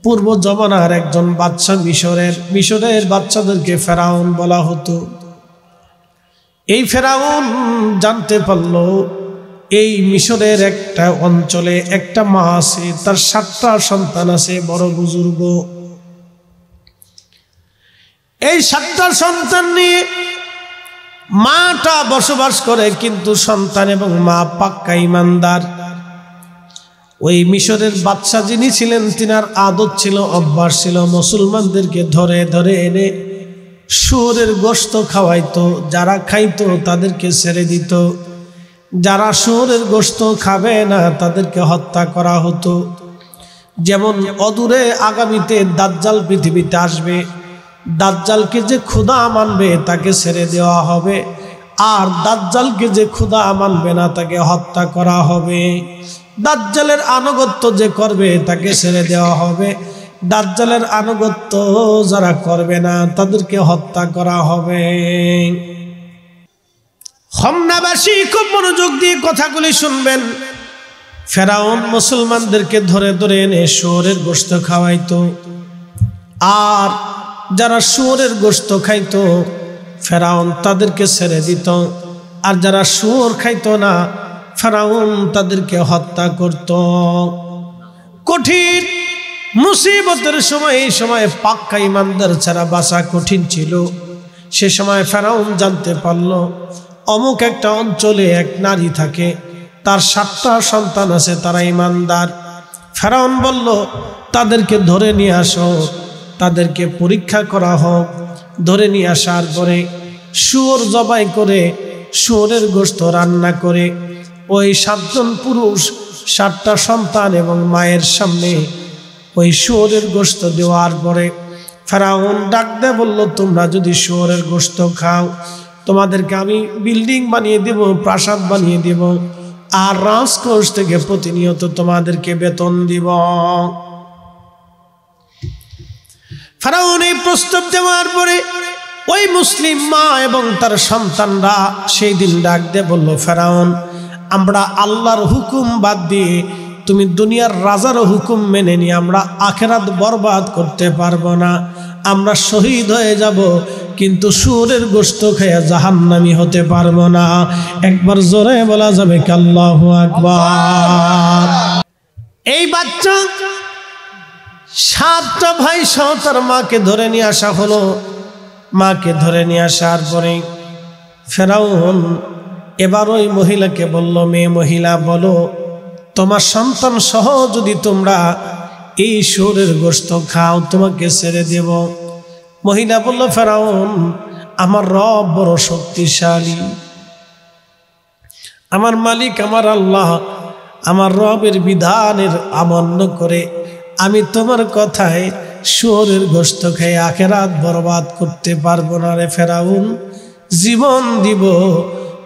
পূর্ব জমানার একজন বাদশা, মিশরের বাচ্চাদেরকে ফেরাউন বলা হতো। এই ফেরাউন জানতে পারল এই মিশরের একটা অঞ্চলে একটা মা আছে, তার 7টা সন্তান আছে, বড় বুজুর্গ। এই 7টা সন্তান নিয়ে মাটা বসবাস করে, কিন্তু সন্তান এবং মা পাক্কা ইমানদার। ওই মিশরের বাদশা যিনি ছিলেন, তিনার আদত ছিল, অভ্যাস ছিল, মুসলমানদেরকে ধরে ধরে এনে শুয়োরের গোশত খাওয়াইতো। যারা খাইতো তাদেরকে ছেড়ে দিত, যারা শুয়োরের গোশত খাবে না তাদেরকে হত্যা করা হতো। যেমন অদূরে আগামীতে দাজ্জাল পৃথিবীতে আসবে, দাজ্জালকে যে খোদা মানবে তাকে ছেড়ে দেওয়া হবে, আর দাজ্জালকে যে খোদা মানবে না তাকে হত্যা করা হবে। দাজ্জালের আনুগত্য যে করবে তাকে ছেড়ে দেওয়া হবে, দাজ্জালের আনুগত্য যারা করবে না তাদেরকে হত্যা করা হবে। খমনাবাসী খুব মনোযোগ দিয়ে কথাগুলি শুনবেন। ফেরাউন মুসলমানদেরকে ধরে ধরে এনে শুয়োরের গোশত খাওয়াইতো, আর যারা শুয়োরের গোশত খাইতো ফেরাউন তাদেরকে ছেড়ে দিত, আর যারা শুয়োর খাইতো না ফেরাউন তাদেরকে হত্যা করত। কঠিন মুসিবতের সময়, এই সময় পাক্কা ইমানদার ছাড়া বাঁচা কঠিন ছিল। সে সময় ফেরাউন জানতে পারল অমুক একটা অঞ্চলে এক নারী থাকে, তার 7টা সন্তান আছে, তারা ইমানদার। ফেরাউন বলল তাদেরকে ধরে নিয়ে আসো, তাদেরকে পরীক্ষা করা হোক। ধরে নিয়ে আসার পরে শুয়োর জবাই করে শুয়োরের গোশত রান্না করে ওই 7 জন পুরুষ 7টা সন্তান এবং মায়ের সামনে ওই শুয়োরের গোশত দেওয়ার পরে ফেরাউন ডাক দিয়ে বলল, তোমরা যদি শুয়োরের গোশত খাও তোমাদেরকে আমি বিল্ডিং বানিয়ে দেব, প্রাসাদ বানিয়ে দেব, আর রাজকোষ থেকে প্রতিনিয়ত তোমাদেরকে বেতন দিব। ফেরাউন এই প্রস্তাব দেওয়ার পরে ওই মুসলিম মা এবং তার সন্তানরা সেই দিন ডাক দিয়ে বলল, ফেরাউন আমরা আল্লাহর হুকুম বাদ দিয়ে তুমি দুনিয়ার রাজার হুকুম মেনে নিয়ে আমরা আখিরাত বরবাদ করতে পারবো না, আমরা শহীদ হয়ে যাব, কিন্তু শুয়োরের গোশত খেয়ে জাহান্নামী হতে পারবো না। একবার জোরে বলা যাবে কি আল্লাহু আকবার। এই বাচ্চা 7টা ভাই সহ তার মাকে ধরে নিয়ে আসা হলো। মাকে ধরে নিয়ে আসার পরে ফেরাউন এবার ওই মহিলাকে বলল, মেয়ে মহিলা বলো, তোমার সন্তান সহ যদি তোমরা এই শুয়োরের গোশত খাও তোমাকে ছেড়ে দেব। মহিলা বলল, ফেরাউন আমার রব বড় শক্তিশালী, আমার মালিক আমার আল্লাহ, আমার রবের বিধানের অমান্য করে আমি তোমার কথায় শুয়োরের গোশত খেয়ে আখিরাত বরবাদ করতে পারবো না রে ফেরাউন। জীবন দিব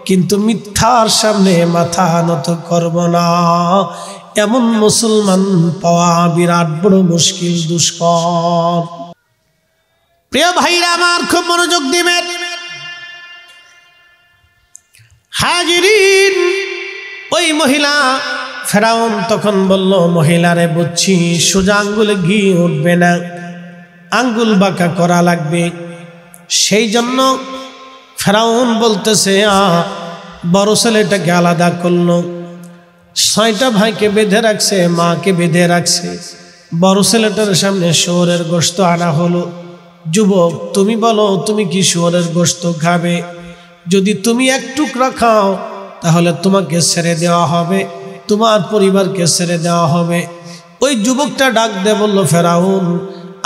কিন্তু মিথ্যার সামনে মাথা নত করব না। এমন মুসলমান পাওয়া বিরাট বড় মুশকিল, দুষ্কর। প্রিয় ভাইরা আমার খুব মনোযোগ দিবেন। হাজিরিন, ওই মহিলা ফেরাউন তখন বলল, মহিলারে বুঝছি সোজা আঙ্গুলে ঘি উঠবে না, আঙ্গুল বাঁকা করা লাগবে। সেই জন্য ফেরাউন বলতেছে বড় ছেলেটাকে আলাদা করলো, 6টা ভাইকে বেঁধে রাখছে, মাকে বেঁধে রাখছে। বড় ছেলেটার সামনে শুয়োরের গোশত আনা হলো। যুবক তুমি বলো তুমি কি শুয়োরের গোশত খাবে? যদি তুমি এক টুকরা খাও তাহলে তোমাকে ছেড়ে দেওয়া হবে, তোমার পরিবারকে ছেড়ে দেওয়া হবে। ওই যুবকটা ডাক দিয়ে বলল, ফেরাউন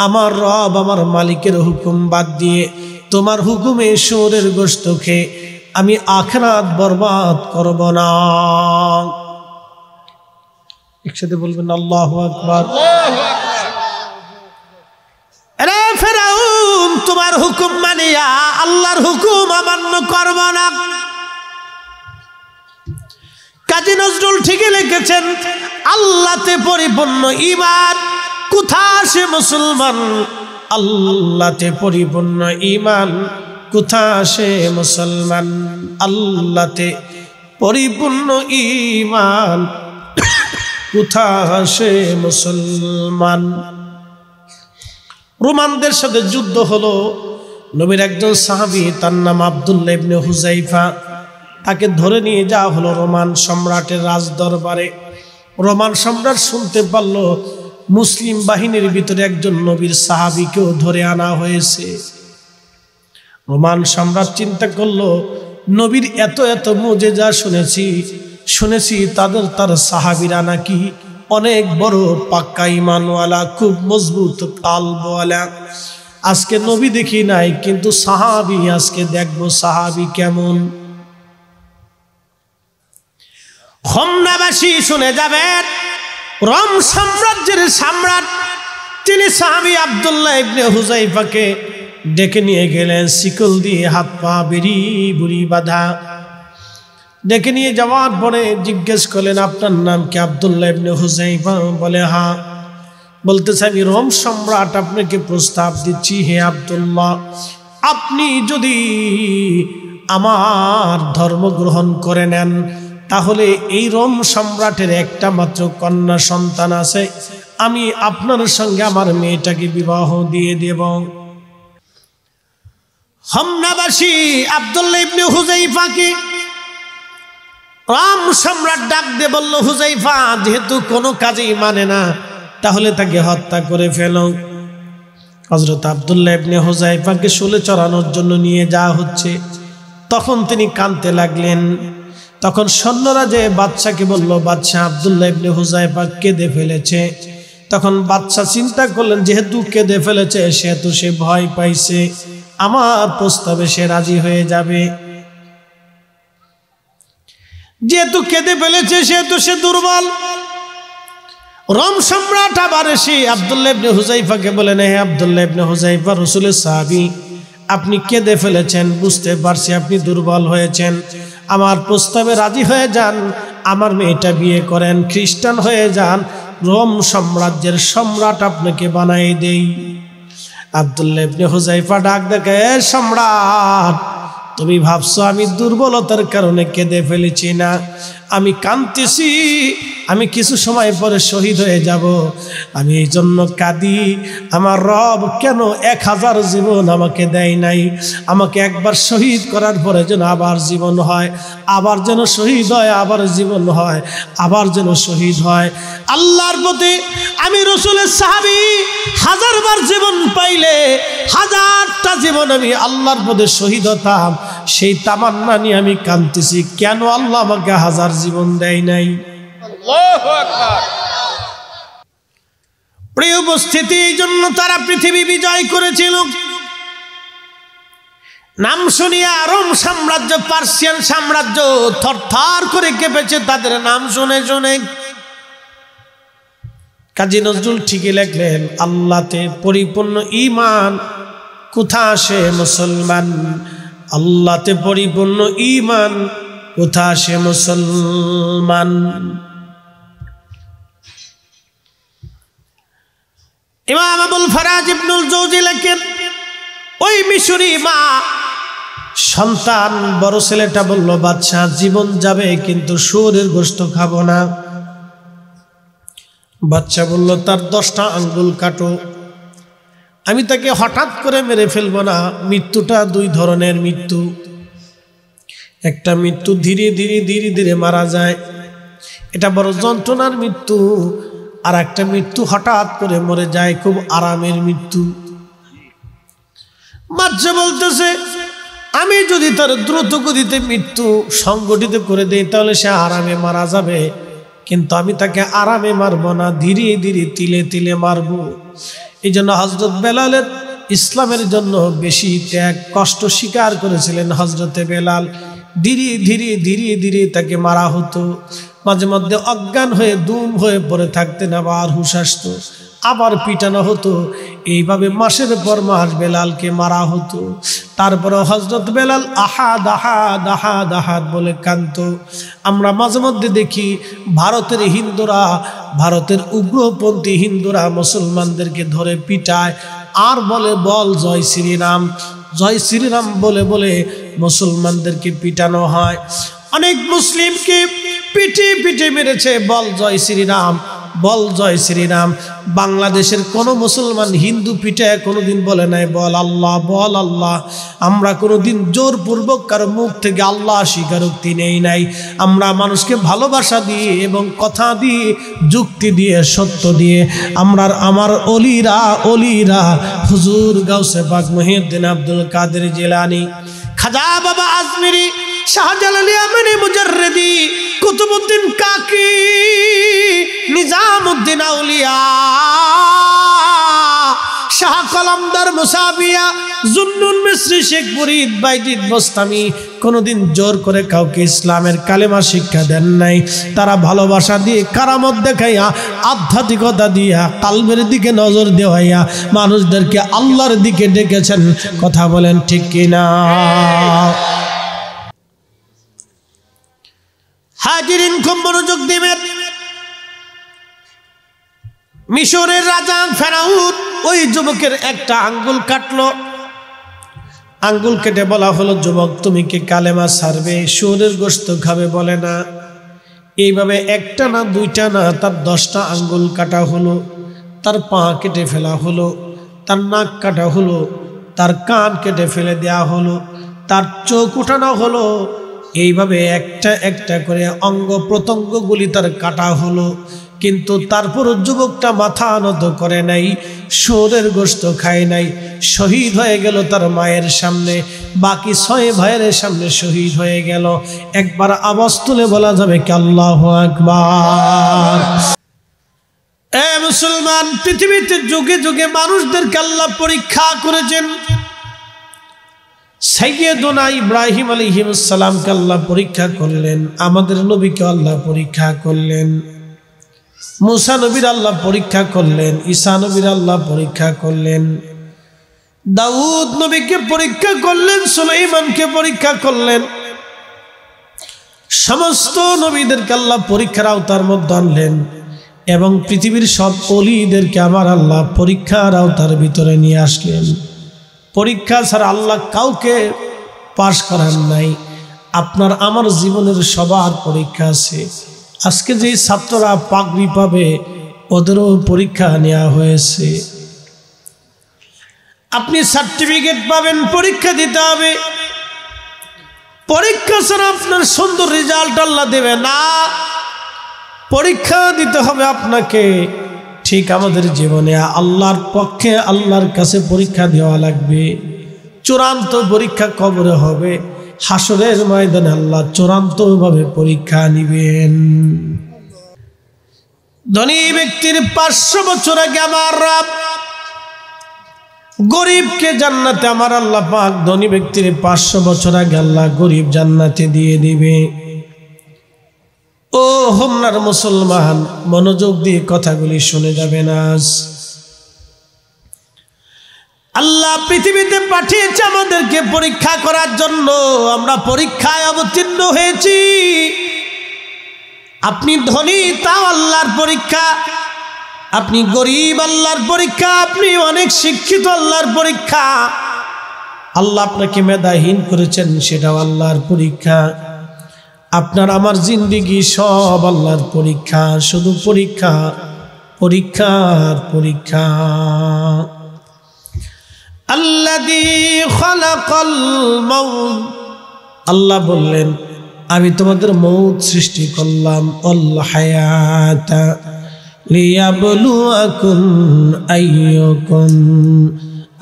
আমার রব আমার মালিকের হুকুম বাদ দিয়ে তোমার হুকুমে শুয়োরের গোশত খেয়ে আমি আখিরাত বরবাদ করব না। একসাথে বলবেন আল্লাহু আকবার। আরে ফেরাউন তোমার হুকুম মানিয়া আল্লাহর হুকুম অমান্য করব না। কাজী নজরুল ঠিকই লিখেছেন, আল্লাহতে পরিপূর্ণ ঈমান কোথা সে মুসলমান, আল্লাহতে পরিপূর্ণ ঈমান কোথা সে মুসলমান, আল্লাহতে পরিপূর্ণ ঈমান কোথা সে মুসলমান। রোমানদের সাথে যুদ্ধ হলো। নবীর একজন সাহাবী, তার নাম আব্দুল্লাহ ইবনে হুযাইফা, তাকে ধরে নিয়ে যাওয়া হলো রোমান সম্রাটের রাজদরবারে। রোমান সম্রাট শুনতে পারল মুসলিম বাহিনীর ভিতরে একজন নবীর সাহাবীকেও ধরে আনা হয়েছে। রোমান সম্রাট চিন্তা করলো, নবীর এত এত মুজিজা শুনেছি তার সাহাবীরা নাকি অনেক বড় পাক্কা ঈমানওয়ালা, খুব মজবুত কালবওয়ালা। আজকে নবী দেখি নাই, কিন্তু সাহাবী আজকে দেখবো সাহাবী কেমন। হোমনাবাসী শুনে যাবেন, রোম সাম্রাজ্যের সম্রাট তিনি সাহাবী আব্দুল্লাহ ইবনে হুযাইফাকে ডেকে নিয়ে গেলেন, শিকল দিয়ে হাত পা বেরি বুড়ি বাঁধা। ডেকে নিয়ে যাওয়ার পরে জিজ্ঞেস করলেন, আপনার নাম কি? আব্দুল্লাহ ইবনে হুযাইফা বলে, হ্যাঁ। বলতেছে, আমি রোম সম্রাট আপনাকে প্রস্তাব দিচ্ছি, হে আব্দুল্লাহ, আপনি যদি আমার ধর্ম গ্রহণ করে নেন তাহলে এই রোম সম্রাটের একটা মাত্র কন্যা সন্তান আছে, আমি আপনার সঙ্গে আমার মেয়েটাকে বিবাহ দিয়ে দেব। হোমনাবাসী আব্দুল্লাহ ইবনে হুযাইফাকে রোম সম্রাট ডাক দিয়ে বলল, হুযাইফা যেহেতু কোনো কাজেই মানে না, তাহলে তাকে হত্যা করে ফেলো। হযরত আব্দুল্লাহ ইবনে হুযাইফাকে শুলে চড়ানোর জন্য নিয়ে যাওয়া হচ্ছে। তখন তিনি কাঁদতে লাগলেন। তখন সৈন্যরা যে বাদশাকে বলল, বাদশা আব্দুল্লাহ ইবনে হুযাইফা কেঁদে ফেলেছে। তখন বাদশা চিন্তা করলেন, যেহেতু কেঁদে ফেলেছে সেহেতু সে ভয় পাইছে, আমার প্রস্তাবে সে রাজি হয়ে যাবে। যেহেতু কেঁদে ফেলেছে সেহেতু সে দুর্বল। রোম সম্রাট আবার এসে আব্দুল্লাহ ইবনে হুযাইফাকে বলেন, হে আব্দুল্লাহ ইবনে হুযাইফা, রাসূলের সাহাবী, আপনি কেঁদে ফেলেছেন, বুঝতে পারছি আপনি দুর্বল হয়েছেন, আমার প্রস্তাবে রাজি হয়ে যান, আমার মেয়েটা বিয়ে করেন, খ্রিস্টান হয়ে যান, রোম সাম্রাজ্যের সম্রাট আপনাকে বানাই দেই। আব্দুল্লাহ ইবনে হুযাইফা ডাক দেখে, সম্রাট, তুমি ভাবছো আমি দুর্বলতার কারণে কেঁদে ফেলেছি? না, আমি কাঁদতেছি, আমি কিছু সময় পরে শহীদ হয়ে যাব, আমি এই জন্য কাঁদি। আমার রব কেন 1000 জীবন আমাকে দেয় নাই? আমাকে একবার শহীদ করার পরে যেন আবার জীবন হয়, আবার যেন শহীদ হয়, আবার জীবন হয়, আবার যেন শহীদ হয়। আল্লাহর প্রতি আমি রাসূলের সাহাবী, 1000 বার জীবন পাইলে 1000টা জীবন আমি আল্লাহর পথে শহীদ হতাম, সেই তামান্না নিয়ে আমি কাঁদতেছি, কেন আল্লাহ আমাকে 1000 জীবন দেয় নাই? আল্লাহু আকবার। প্রিয় উপস্থিতি, এই জন্য তারা পৃথিবী বিজয় করেছিল। নাম শুনিয়া রোম সাম্রাজ্য, পার্সিয়ান সাম্রাজ্য থরথর করে কেঁপেছে তাদের নাম শুনে শুনে। কাজী নজরুল ঠিকই লেখলেন, আল্লাহতে পরিপূর্ণ ঈমান কোথা আসে মুসলমান, আল্লাহতে পরিপূর্ণ ঈমান কোথা আসে মুসলমান। ইমাম আবুল ফারাজ ইবনুল জৌজি লেখেন, ওই মিশরি মা সন্তান বড় ছেলেটা বলল, বাদশা জীবন যাবে কিন্তু শুয়োরের গোশত খাবো না। বাচ্চা বলল, তার 10টা আঙ্গুল কাটো, আমি তাকে হঠাৎ করে মেরে ফেলবো না। মৃত্যুটা 2 ধরনের মৃত্যু, একটা মৃত্যু ধীরে ধীরে ধীরে ধীরে মারা যায়, এটা বড় যন্ত্রণার মৃত্যু, আর একটা মৃত্যু হঠাৎ করে মরে যায়, খুব আরামের মৃত্যু। বাচ্চা বলতেছে, আমি যদি তার দ্রুত গতিতে মৃত্যু সংগঠিত করে দেই তাহলে সে আরামে মারা যাবে, কিন্তু আমি তাকে আরামে মারবো না, ধীরে ধীরে তিলে তিলে মারবো। এই জন্য হযরত বেলালের ইসলামের জন্য বেশি ত্যাগ কষ্ট স্বীকার করেছিলেন হযরতে বেলাল। ধীরে ধীরে ধীরে ধীরে তাকে মারা হতো, মাঝে মধ্যে অজ্ঞান হয়ে দুম হয়ে পড়ে থাকতেন, আবার হুঁশ আসতো, আবার পিটানো হতো। এইভাবে মাসের পর মাস বেলালকে মারা হতো। তারপরে হযরত বেলাল আহাদ আহাদ আহাদ আহাদ বলে কাঁদতো। আমরা মাঝে মধ্যে দেখি ভারতের হিন্দুরা, ভারতের উগ্রপন্থী হিন্দুরা মুসলমানদেরকে ধরে পিটায় আর বলে, বল জয় শ্রীরাম, জয় শ্রীরাম বলে বলে মুসলমানদেরকে পিটানো হয়। অনেক মুসলিমকে পিটে পিটে মেরেছে, বল জয় শ্রীরাম, বল জয় শ্রীরাম। বাংলাদেশের কোনো মুসলমান হিন্দু পিঠায় কোনোদিন বলে নাই বল আল্লাহ, বল আল্লাহ। আমরা কোনোদিন জোরপূর্বক কারো মুখ থেকে আল্লাহ স্বীকারোক্তি নেই নাই। আমরা মানুষকে ভালোবাসা দিয়ে এবং কথা দিয়ে, যুক্তি দিয়ে, সত্য দিয়ে আমার অলিরা হুজুর গাউসে পাক মুহিউদ্দিন আব্দুল কাদের জিলানী, খাজা বাবা আজমিরি, শাহজালালি আমিনী মুজাররিদি, কুতুবউদ্দিন কাকি, নিজামউদ্দিন আউলিয়া, শাহ কলমদার মুসাবিয়া, জুন্নুন মিসরি, শেখ মুরিদ, বাইজিদ বোস্তামি কোনোদিন জোর করে কাউকে ইসলামের কালেমা শিক্ষা দেন নাই। তারা ভালোবাসা দিয়ে, কারামত দেখাইয়া, আধ্যাত্মিকতা দিয়া, কালবের দিকে নজর দেওয়াইয়া মানুষদেরকে আল্লাহর দিকে ডেকেছেন। কথা বলেন ঠিক কিনা? হাজিরিন খুব মনোযোগ দিবেন। মিশরের রাজা ফেরাউন ওই যুবকের একটা আঙ্গুল কাটলো। আঙ্গুল কেটে বলা হলো, যুবক তুমি কি কালেমা ছাড়বে, শুয়োরের গোশত খাবে? বলে না। এইভাবে একটা না দুইটা না, তার 10টা আঙ্গুল কাটা হলো, তার পা কেটে ফেলা হলো, তার নাক কাটা হলো, তার কান কেটে ফেলে দেয়া হলো, তার চোখ উঠানো হলো। এইভাবে একটা একটা করে অঙ্গ প্রত্যঙ্গগুলি তার কাটা হলো। কিন্তু তারপর যুবকটা মাথা নত করে নাই, শুয়োরের গোশত খায় নাই, শহীদ হয়ে গেল তার মায়ের সামনে। বাকি 6 ভাইয়ের সামনে শহীদ হয়ে গেল। একবার আওয়াজ তুলে বলা যাবে কি আল্লাহু আকবার? এ মুসলমান, পৃথিবীতে যুগে যুগে মানুষদেরকে আল্লাহ পরীক্ষা করেছেন। সাইয়্যিদুনা ইব্রাহিম আলাইহিস সালামকে আল্লাহ পরীক্ষা করলেন, আমাদের নবীকে আল্লাহ পরীক্ষা করলেন, মুসা নবীর আল্লাহ পরীক্ষা করলেন, ঈসা নবীর আল্লাহ পরীক্ষা করলেন, দাউদ নবীকে পরীক্ষা করলেন, সুলাইমানকে পরীক্ষা করলেন। সমস্ত নবীদেরকে আল্লাহ পরীক্ষার আওতার মধ্যে আনলেন এবং পৃথিবীর সব ওলিদেরকে আমার আল্লাহ পরীক্ষার আওতার ভিতরে নিয়ে আসলেন। পরীক্ষা ছাড়া আল্লাহ কাউকে পাশ করার নাই। আপনার আমার জীবনের সবার পরীক্ষা আছে। আজকে যে ছাত্ররা পাগড়ি পাবে, ওদেরও পরীক্ষা নেওয়া হয়েছে। আপনি সার্টিফিকেট পাবেন, পরীক্ষা দিতে হবে। পরীক্ষা ছাড়া আপনার সুন্দর রেজাল্ট আল্লাহ দেবে না। পরীক্ষা দিতে হবে আপনাকে। ঠিক আমাদের জীবনে আল্লাহর পক্ষে, আল্লাহর কাছে পরীক্ষা দেওয়া লাগবে। চূড়ান্ত পরীক্ষা কবরে হবে, হাসরের ময়দানে আল্লাহ চূড়ান্তভাবে পরীক্ষা নিবেন। ধনী ব্যক্তির 500 বছর আগে আমার রব গরিবকে জান্নাতে, আমার আল্লাহ পাক ধনী ব্যক্তির 500 বছর আগে আল্লাহ গরিব জান্নাতে দিয়ে দিবে। ও হোমনার মুসলমান, মনোযোগ দিয়ে কথাগুলি শুনে যাবেন। আজ আল্লাহ পৃথিবীতে পাঠিয়েছে আমাদেরকে পরীক্ষা করার জন্য। আমরা পরীক্ষায় অবতীর্ণ হয়েছি। আপনি ধনী, তাও আল্লাহর পরীক্ষা। আপনি গরিব, আল্লাহর পরীক্ষা। আপনি অনেক শিক্ষিত, আল্লাহর পরীক্ষা। আল্লাহ আপনাকে মেধাহীন করেছেন, সেটাও আল্লাহর পরীক্ষা। আপনার আমার জিন্দেগি সব আল্লাহর পরীক্ষা। শুধু পরীক্ষা, পরীক্ষার পরীক্ষা। আল্লাযী খালাকাল মাউত, আল্লাহ বললেন আমি তোমাদের মৌত সৃষ্টি করলাম। অল হায়াতা লিয়াবলুয়াকুম আইয়ুকুম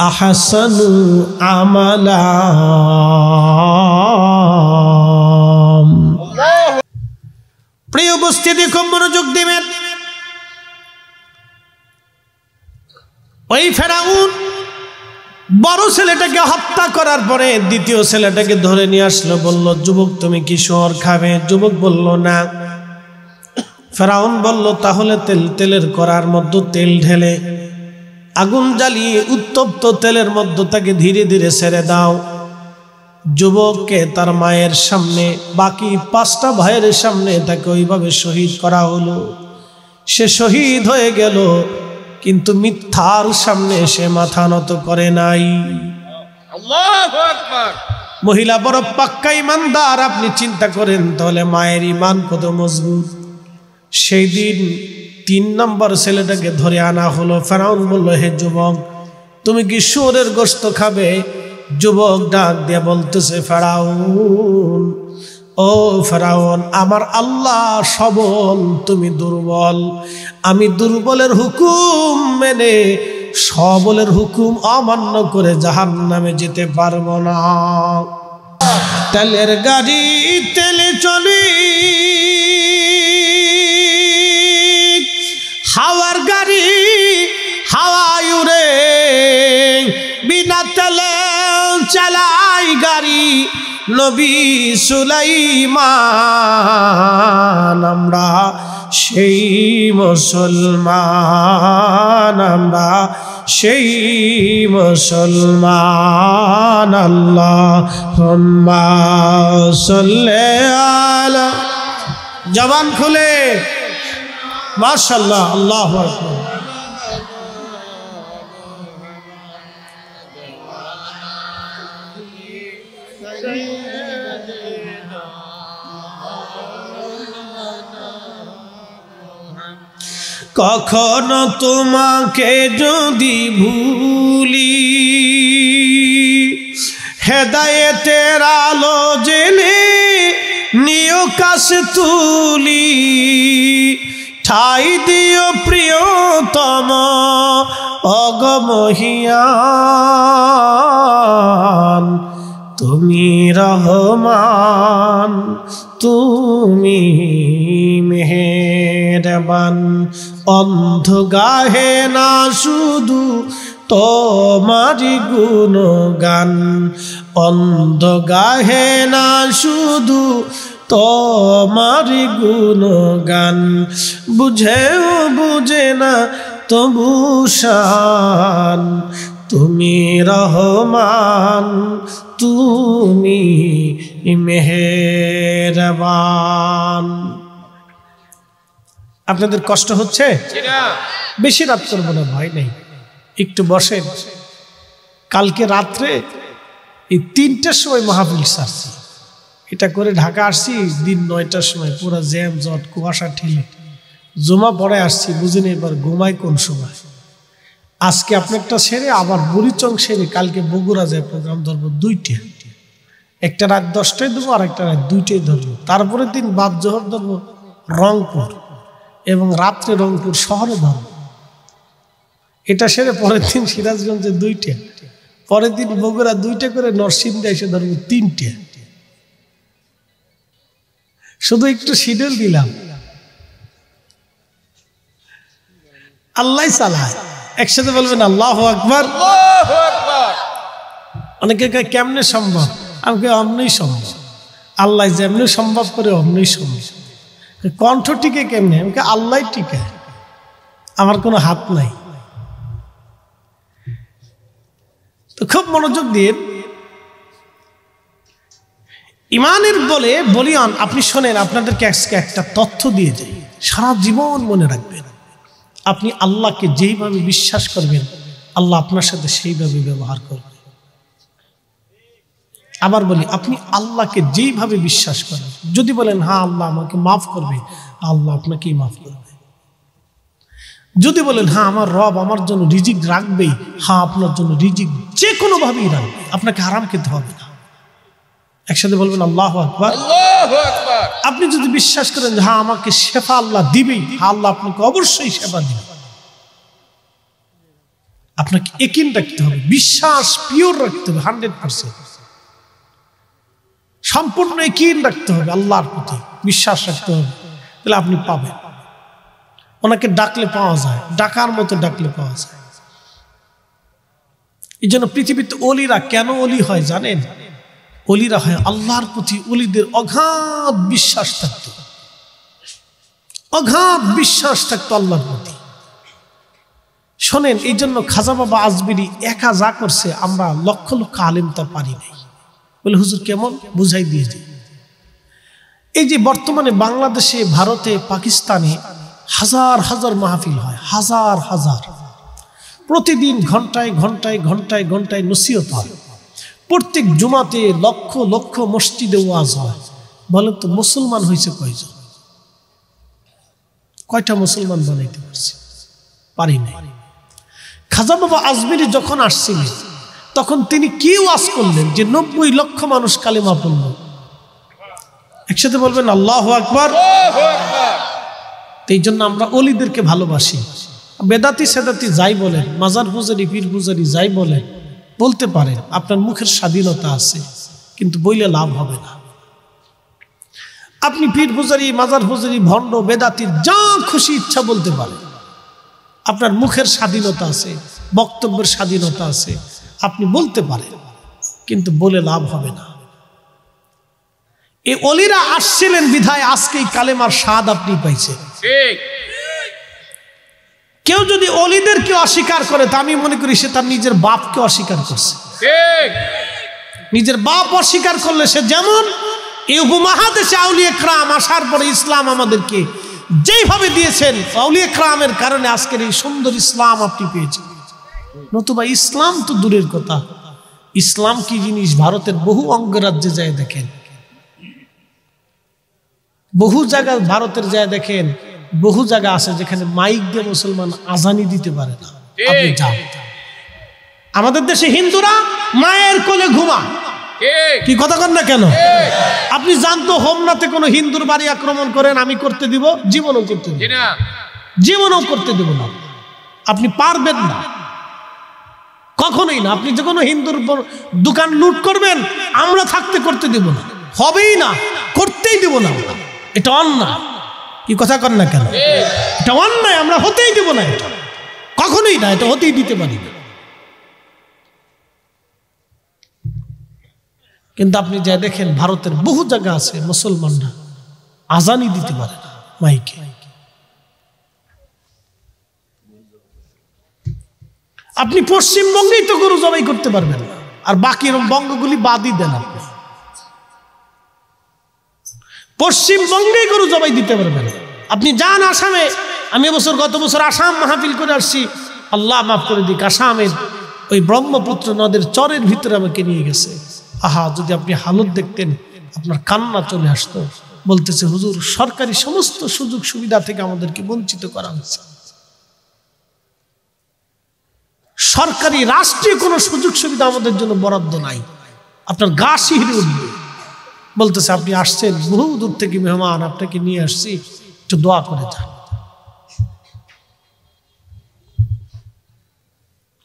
আহসানু আমালা। প্রিয় উপস্থিতি, খুব মনোযোগ দিবেন। ওই ফেরাউন বড় ছেলেটাকে হত্যা করার পরে দ্বিতীয় ছেলেটাকে ধরে নিয়ে আসলো। বলল, যুবক তুমি কি শুয়োর খাবে? যুবক বলল না। ফেরাউন বলল, তাহলে তেলের কড়ার মধ্যে তেল ঢেলে আগুন জ্বালিয়ে উত্তপ্ত তেলের মধ্যে তাকে ধীরে ধীরে ছেড়ে দাও। যুবককে তার মায়ের সামনে, বাকি 5টা ভাইয়ের সামনে তাকে ওইভাবে শহীদ করা হলো। সে শহীদ হয়ে গেল, কিন্তু মিথ্যার সামনে সে মাথা নত করে নাই। আল্লাহু আকবার। মহিলা বড় পাক্কা ইমানদার। আপনি চিন্তা করেন তাহলে মায়ের ইমান কত মজবুত। সেই দিন 3 নম্বর ছেলেটাকে ধরে আনা হলো। ফেরাউন বলল, হে যুবক, তুমি কি শুয়োরের গোশত খাবে? যুবক ডাক দিয়ে বলতেছে, ফেরাউন, ও ফেরাউন, আমার আল্লাহ সবল, তুমি দুর্বল। আমি দুর্বলের হুকুম মেনে সবলের হুকুম অমান্য করে জাহান্নামে যেতে পারবো না। তেলের গাড়ি তেলে চলে, হাওয়ার গাড়ি হাওয়ায় উড়ে, বিনা তেলে চালাই গাড়ি নবী সুলাইমান। আমরা সেই মুসলমান, আমরা সেই মুসলমান। আল্লাহুম্মা সাল্লি আলা, জবান খুলে মাশাআল্লাহ, আল্লাহু আকবার। কখনো তোমাকে যদি ভুলি, হেদায়েতের আলো জেলে নিও কাছে তুলি, ঠাই দিও প্রিয়তম অগমহিয়ান। তুমি রহমান, তুমি মেহেরবান। অন্ধ গাহে না শুধু তোমারি গুণগান, অন্ধ গাহে না শুধু তোমারি গুণগান। বুঝেও বুঝে না তবু শান, তুমি রহমান, তুমি মেহেরবান। আপনাদের কষ্ট হচ্ছে? বেশি রাত করবো না, ভয় নেই, একটু বসেন। কালকে রাত্রে এই 3টার সময় মাহফিল সারছি, এটা করে ঢাকা আসছি দিন 9টার সময়, পুরো জ্যাম জট কুয়াশা ঠেলে জমা পড়ে আসছি, বুঝিনি এবার ঘুমাই কোন সময়। আজকে আপনারটা সেরে আবার বুড়িচং সেরে কালকে বগুড়া যায় প্রোগ্রাম ধরবো 2টে, একটা রাত 10টায় ধরবো আর একটা রাত 2টায় ধরবো। তারপরের দিন বাদ জোহর ধরবো রংপুর এবং রাত্রে রংপুর শহরে ধরবো। এটা সেরে পরের দিন সিরাজগঞ্জে 2টে, পরের দিন বগুড়া 2টে করে, নরসিংদী এসে ধরবো 3টে। শুধু একটু শিডিউল দিলাম, আল্লাহ চালায়। একসাথে বলবেন আল্লাহু আকবার। অনেকে কেমনে সম্ভব? আমাকে অমনি সম্ভব, আল্লাহ যেমনি সম্ভব করে অমনি সম্ভব। কণ্ঠ টিকে কেমনে? আমাকে আল্লাহ টিকে, আমার কোনো হাত নাই। তো খুব মনোযোগ দিয়ে ইমানের বলে বলিয়ান আপনি শোনেন, আপনাদেরকে একটা তথ্য দিয়ে যাই, সারা জীবন মনে রাখবেন। আপনি আল্লাহকে যেইভাবে বিশ্বাস করবেন, আল্লাহ আপনার সাথে সেইভাবে ব্যবহার করবে। আবার বলি, আপনি আল্লাহকে যেইভাবে বিশ্বাস করেন, যদি বলেন হ্যাঁ আল্লাহ আমাকে মাফ করবে, আল্লাহ আপনাকেই মাফ করবে। যদি বলেন হ্যাঁ আমার রব আমার জন্য রিজিক রাখবেই, হ্যাঁ আপনার জন্য রিজিক যে কোনো ভাবেই রাখবে, আপনাকে হারাম খেতে হবে না। একসাথে বলবেন আল্লাহু আকবার। আপনি যদি বিশ্বাস করেন যে হ্যাঁ আমাকে শেফা আল্লাহ দিবেই, হ্যাঁ আল্লাহ আপনাকে অবশ্যই শেফা দিবে, আপনাকে ইয়াকিন রাখতে হবে, বিশ্বাস পিওর রাখতে হবে, 100% সম্পূর্ণ ইয়াকিন রাখতে হবে, আল্লাহর প্রতি বিশ্বাস রাখতে হবে, তাহলে আপনি পাবেন। ওনাকে ডাকলে পাওয়া যায়, ডাকার মতো ডাকলে পাওয়া যায়। এই জন্য পৃথিবীতে অলিরা কেন অলি হয় জানেন? অলিরা হয় আল্লাহর প্রতি অলিদের অগাধ বিশ্বাস থাকতো, অগাধ বিশ্বাস থাকতো আল্লাহর প্রতি। শোনেন, এই জন্য খাজা বাবা আজমিরি একা যা করছে আমরা লক্ষ লক্ষ আলেম তা পারি নাই। বলে হুজুর কেমন? বুঝাই দিয়ে যাই। এই যে বর্তমানে বাংলাদেশে, ভারতে, পাকিস্তানে হাজার হাজার মাহফিল হয়, হাজার হাজার, প্রতিদিন ঘন্টায় ঘন্টায় ঘন্টায় ঘন্টায় নসিহত হয়, প্রত্যেক জুমাতে লক্ষ লক্ষ মসজিদে ওয়াজ হয়। বলেন তো মুসলমান হয়েছে কয়জন? কয়টা মুসলমান বানাইতে পারছি? পারি না। খাজা বাবা আজমিরি যখন আসছিলেন তখন তিনি কি ওয়াজ করলেন যে 90 লক্ষ মানুষ কালেমা পড়ল। একসাথে বলবেন আল্লাহু আকবার। এই জন্য আমরা অলিদেরকে ভালোবাসি। বেদাতি সেদাতি যাই বলেন, মাজার পূজারি পীর পূজারি যাই বলেন, বলতে পারেন, আপনার মুখের স্বাধীনতা আছে, কিন্তু বইলে লাভ হবে না। আপনি পীর পূজারি, মাজার পূজারি, ভণ্ড, বেদাতি যা খুশি ইচ্ছা বলতে পারেন, আপনার মুখের স্বাধীনতা আছে, বক্তব্যের স্বাধীনতা আছে, আপনি বলতে পারেন, কিন্তু বলে লাভ হবে না। এই অলিরা আসছিলেন বিধায় আজকেই কালেমার স্বাদ আপনি পাইছেন। কেউ যদি অলিদেরকে অস্বীকার করে তা আমি মনে করি সে তার নিজের বাপকে অস্বীকার করছে। নিজের বাপ অস্বীকার করলে সে, যেমন এই উপমহাদেশে আউলিয়া কেরাম আসার পরে ইসলাম আমাদেরকে যেইভাবে দিয়েছেন, আউলিয়া কেরামের কারণে আজকের এই সুন্দর ইসলাম আপনি পেয়েছেন। নতুবা ইসলাম তো দূরের কথা, ইসলাম কি জিনিস ভারতের বহু অঙ্গরাজ্যে যায় দেখেন, বহু জায়গা ভারতের যায় দেখেন, বহু জায়গা আছে যেখানে মাইক দিয়ে মুসলমান আজানি দিতে পারে না। আপনি যান, আমাদের দেশে হিন্দুরা মায়ের কোলে ঘুমায়, কি কথা কন না কেন? আপনি জানতো হোমনাথে কোনো হিন্দুর বাড়ি আক্রমণ করেন, আমি করতে দিব? জীবনও করতে দিব না, জীবনও করতে দিব না। আপনি পারবেন না, কখনোই না। আপনি যে কোনো হিন্দুর দোকান লুট করবেন, আমরা থাকতে করতে দিব না, হবেই না, করতেই দিব না। এটা অন্যায়, কি কথা কন না কেন? এটা অন্যায়, আমরা হতেই দিব না, এটা কখনোই না, এটা হতেই দিতে পারি না। কিন্তু আপনি যা দেখেন ভারতের বহু জায়গা আছে মুসলমানরা আজানি দিতে পারে না মাইকে। আপনি পশ্চিমবঙ্গেই তো গরু জবাই করতে পারবেন না, আর বাকি বঙ্গগুলি বাদই দেন। আপনি পশ্চিমবঙ্গেই গরু জবাই দিতে পারবেন। আপনি যান আসামে, আমি গত বছর আসাম মাহফিল করে আসছি, আল্লাহ মাফ করে দিক, আসামের ওই ব্রহ্মপুত্র নদের চরের ভিতরে আমাকে নিয়ে গেছে। আহা, যদি আপনি হালত দেখতেন আপনার কান্না চলে আসতো। বলতেছে, হুজুর সরকারি সমস্ত সুযোগ সুবিধা থেকে আমাদেরকে বঞ্চিত করা হচ্ছে, সরকারি রাষ্ট্রীয় কোনো সুযোগ সুবিধা আমাদের জন্য বরাদ্দ নাই। আপনার গা শিহরে উঠবে। বলতেছে, আপনি আসছেন বহু দূর থেকে মেহমান, আপনাকে নিয়ে আসছি, একটু দোয়া করে যান।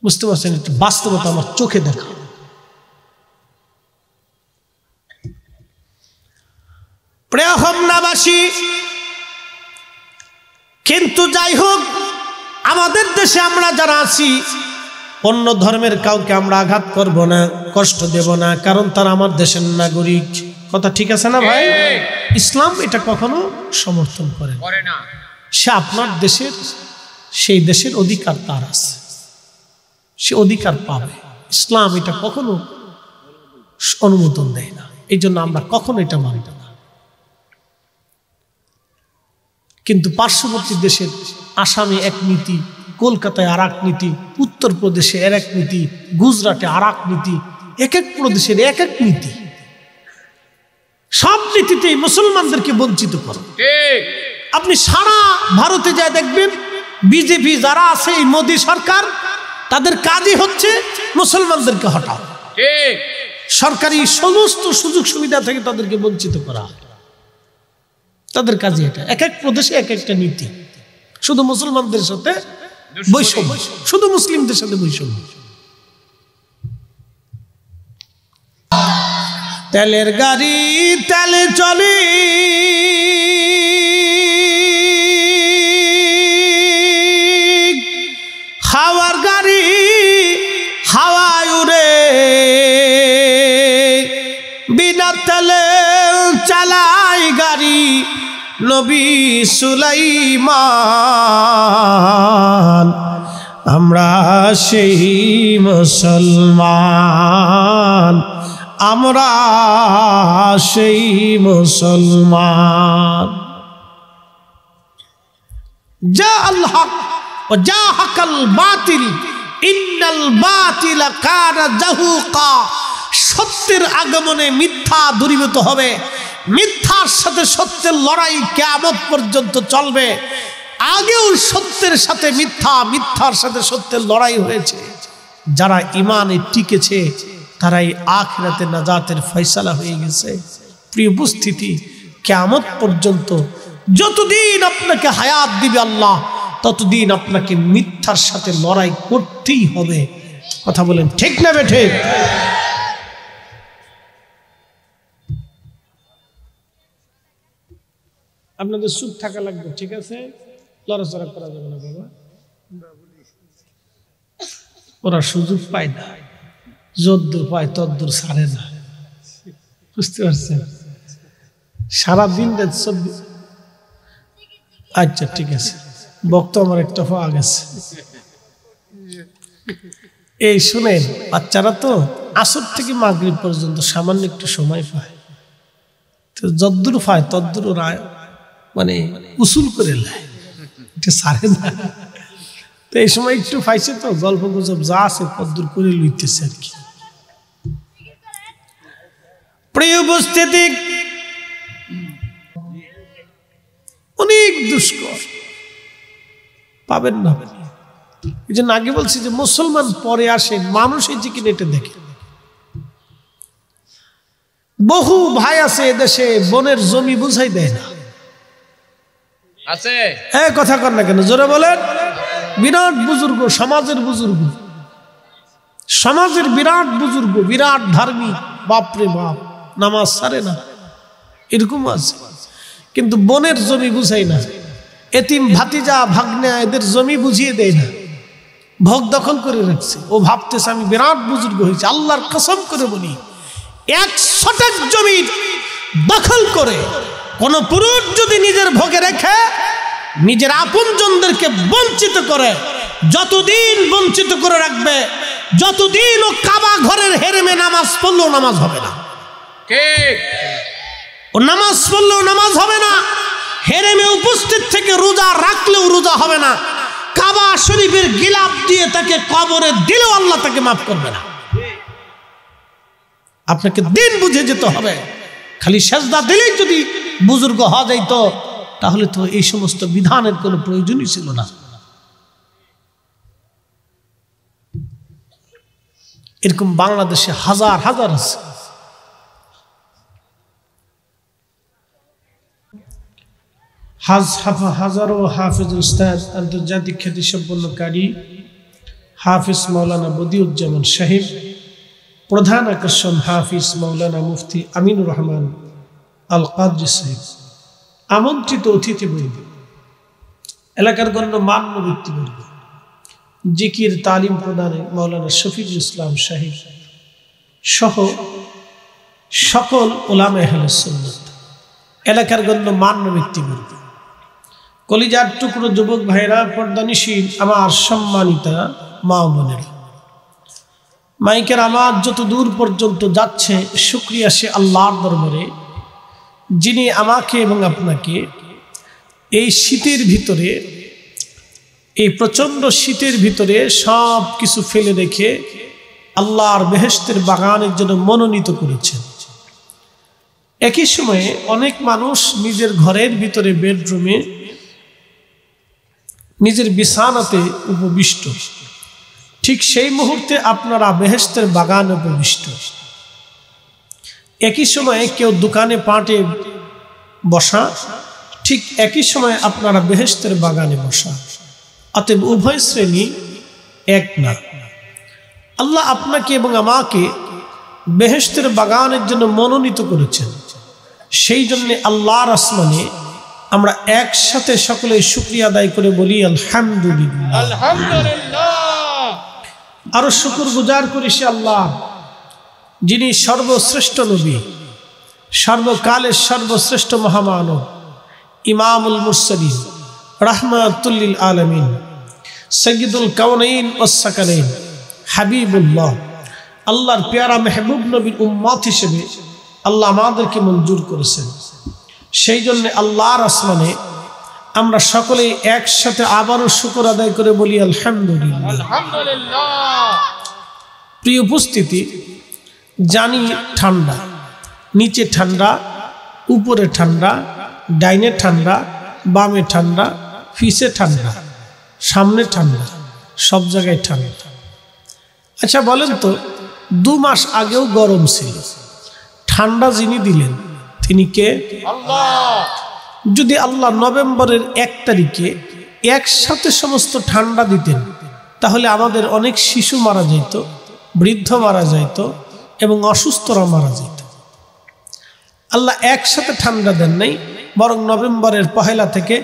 বুঝতে পারছেন? একটু বাস্তবতা আমার চোখে দেখা। প্রিয় হোমনাবাসী, কিন্তু যাই হোক, আমাদের দেশে আমরা যারা আছি, অন্য ধর্মের কাউকে আমরা আঘাত করব না, কষ্ট দেব না, কারণ তারা আমার দেশের নাগরিক। কথা ঠিক আছে না ভাই? ইসলাম এটা কখনো সমর্থন করে না। সে আপনার দেশের, সেই দেশের অধিকার তার আছে, সে অধিকার পাবে। ইসলাম এটা কখনো অনুমোদন দেয় না, এই জন্য আমরা কখনো এটা মানব না। কিন্তু পার্শ্ববর্তী দেশের আসামে এক নীতি, কলকাতায় আর এক নীতি, উত্তরপ্রদেশে আর এক নীতি, গুজরাটে আর এক নীতি, এক এক প্রদেশের এক এক নীতি। সব নীতিতেই মুসলমানদেরকে বঞ্চিত করে। আপনি সারা ভারতে যা দেখবেন, বিজেপি যারা আছে, এই মোদী সরকার, তাদের কাজই হচ্ছে মুসলমানদেরকে হটাও, সরকারি সমস্ত সুযোগ সুবিধা থেকে তাদেরকে বঞ্চিত করা। তাদের কাজই এটা। এক এক প্রদেশে এক একটা নীতি, শুধু মুসলমানদের সাথে বৈষম্য, শুধু মুসলিমদের সাথে বৈষম্য। তেলের গাড়ি তেলে চলে, হাওয়ার গাড়ি হাওয়ায় উড়ে, বিনা তেলে চালাই গাড়ি নবী সুলাইমান। আমরা সেই মুসলমান, আমরা সেই মুসলমান। যা আল্লাহ ও যা হাকাল বাতিল, ইন্নাল বাতিলা কানা জাহুকা। সত্যের আগমনে মিথ্যা দূরীভূত হবে, মিথ্যার সাথে সত্যের লড়াই কিয়ামত পর্যন্ত চলবে। আগেও সত্যের সাথে মিথ্যা, মিথ্যার সাথে সত্যের লড়াই হয়েছে। যারা ইমানে টিকেছে তারাই আখিরাতে নাজাতের ফয়সালা হয়ে গেছে। প্রিয় উপস্থিতি, কিয়ামত পর্যন্ত যতদিন আপনাকে হায়াত দিবে আল্লাহ, ততদিন আপনাকে মিথ্যার সাথে লড়াই করতেই হবে। কথা বলেন ঠিক না বেঠে? আপনাদের চুপ থাকা লাগবে, ঠিক আছে? লড়াচড়া করা যাবে না বাবা, ওরা সুযোগ পায় না, যদ্দূর পায় তদ্দূর ছাড়ে না, বুঝতে পারছেন? সারাদিন আচ্ছা ঠিক আছে, বক্তা আমার একটা পাওয়া গেছে। এই শুনেন, বাচ্চারা তো আসর থেকে মাগরিব পর্যন্ত সামান্য একটু সময় পায়, তো যদ্দূর পায় তদ্দূর ওরা মানে উসুল করে নেয়, এটা ছাড়ে না। তো এই সময় একটু পাইছে তো গল্প গুজব যা আছে তদ্দূর করে লইতেছে আর কি। প্রিয় উপস্থিতি, অনেক দুষ্কর পাবেন না। এই জন্য আগে বলছি যে মুসলমান পরে আসে, মানুষ এই যে কিনে এটা দেখে। বহু ভাই আছে এদেশে বোনের জমি বুঝাই দেয় না, আছে কথা কর না কেন, জোরে বলেন। বিরাট বুজুর্গ, সমাজের বুজুর্গ, সমাজের বিরাট বুজুর্গ, বিরাট ধার্মিক, বাপরে বাপ, নামাজ ছাড়ে না, এরকম আছে, কিন্তু বোনের জমি বুঝাই না। এতিম ভাতিজা ভাগ্নে এদের জমি বুঝিয়ে দেয় না, ভোগ দখল করে রাখছে। ও ভাবতেছে আমি বিরাট বুজুর্গ হয়েছে। আল্লাহর কসম করে বলি, 100 জমি দখল করে কোন পুরুষ যদি নিজের ভোগে রেখে নিজের আপনজনদেরকে বঞ্চিত করে, যতদিন বঞ্চিত করে রাখবে, যতদিন ও কাবা ঘরের হেরেমে নামাজ পড়লেও নামাজ হবে না। ও নামাজ পড়লেও নামাজ হবে না, হেরেমে উপস্থিত থেকে রোজা রাখলেও রোজা হবে না, কাবা শরীফের গিলাপ দিয়ে তাকে কবরে দিলেও আল্লাহ তাকে মাফ করবে না। আপনাকে দিন বুঝে যেতে হবে। খালি সেজদা দিলেই যদি বুজুর্গ হওয়া যাইত, তাহলে তো এই সমস্ত বিধানের কোনো প্রয়োজনই ছিল না। এরকম বাংলাদেশে হাজার হাজার আছে। হাজারো হাফিজ উস্তাদ, আন্তর্জাতিক খ্যাতি সম্পন্ন কারি হাফিজ মাওলানা বদিউজ্জামান সাহেব, প্রধান আকর্ষণ হাফিজ মাওলানা মুফতি আমিনুর রহমান আল কাদরি সাহেব, আমন্ত্রিত অতিথিবৃন্দ, এলাকার গণ্য মান্য ব্যক্তিবর্গ, জিকির তালিম প্রদানে মাওলানা শফিকুল ইসলাম সাহেব সহ সকল উলামা আহলে সুন্নাত, এলাকার গণ্য মান্য ব্যক্তিবর্গ, কলিজার টুকরো যুবক ভাইরা, পর্দানিশীল আমার সম্মানিতা মা বোনেরা, মাইকের আমার যত দূর পর্যন্ত যাচ্ছে, শুকরিয়া সে আল্লাহর দরবারে যিনি আমাকে এবং আপনাকে এই শীতের ভিতরে, এই প্রচণ্ড শীতের ভিতরে সব কিছু ফেলে রেখে আল্লাহর বেহেশতের বাগানের জন্য মনোনীত করেছেন। একই সময়ে অনেক মানুষ নিজের ঘরের ভিতরে, বেডরুমে, নিজের বিছানাতে উপবিষ্ট, ঠিক সেই মুহূর্তে আপনারা বেহেশতের বাগানে উপবিষ্ট। একই সময়ে কেউ দোকানে পাটে বসা, ঠিক একই সময়ে আপনারা বেহেশতের বাগানে বসা। অতএব উভয় শ্রেণী এক না। আল্লাহ আপনাকে এবং আমাকে বেহেশতের বাগানের জন্য মনোনীত করেছেন। সেই জন্য আল্লাহর আসমানে আমরা একসাথে সকলে শুকরিয়া আদায় করে বলি আলহামদুলিল্লাহ, আলহামদুলিল্লাহ। আরো শুকর গুজার করি সে আল্লাহ, যিনি সর্বশ্রেষ্ঠ নবী, সর্বকালের সর্বশ্রেষ্ঠ মহামানব, ইমামুল মুরসালিন, রাহমাতুল লিল আলামিন, সাইয়্যিদুল কাওনাইন ওয়াস সাকালাইন, হাবিবুল্লাহ, আল্লাহর পেয়ারা মেহবুব নবীর উম্মত হিসেবে আল্লাহ আমাদেরকে মঞ্জুর করেছেন। সেই জন্য আল্লাহর আসমানে আমরা সকলেই একসাথে আবারও শুকর আদায় করে বলি আলহামদুলিল্লাহ, আলহামদুলিল্লাহ। প্রিয় উপস্থিতি, জানি ঠান্ডা, নিচে ঠান্ডা, উপরে ঠান্ডা, ডাইনে ঠান্ডা, বামে ঠান্ডা, পিছে ঠান্ডা, সামনে ঠান্ডা, সব জায়গায় ঠান্ডা। আচ্ছা বলেন তো, 2 মাস আগেও গরম ছিল, ঠান্ডা যিনি দিলেন তিনি কে? আল্লাহ। যদি আল্লাহ নভেম্বরের 1 তারিখে একসাথে সমস্ত ঠান্ডা দিতেন, তাহলে আমাদের অনেক শিশু মারা যেত, বৃদ্ধ মারা যেত এবং অসুস্থরা মারা যেত। আল্লাহ একসাথে ঠান্ডা দেন নাই, বরং নভেম্বরের 1 থেকে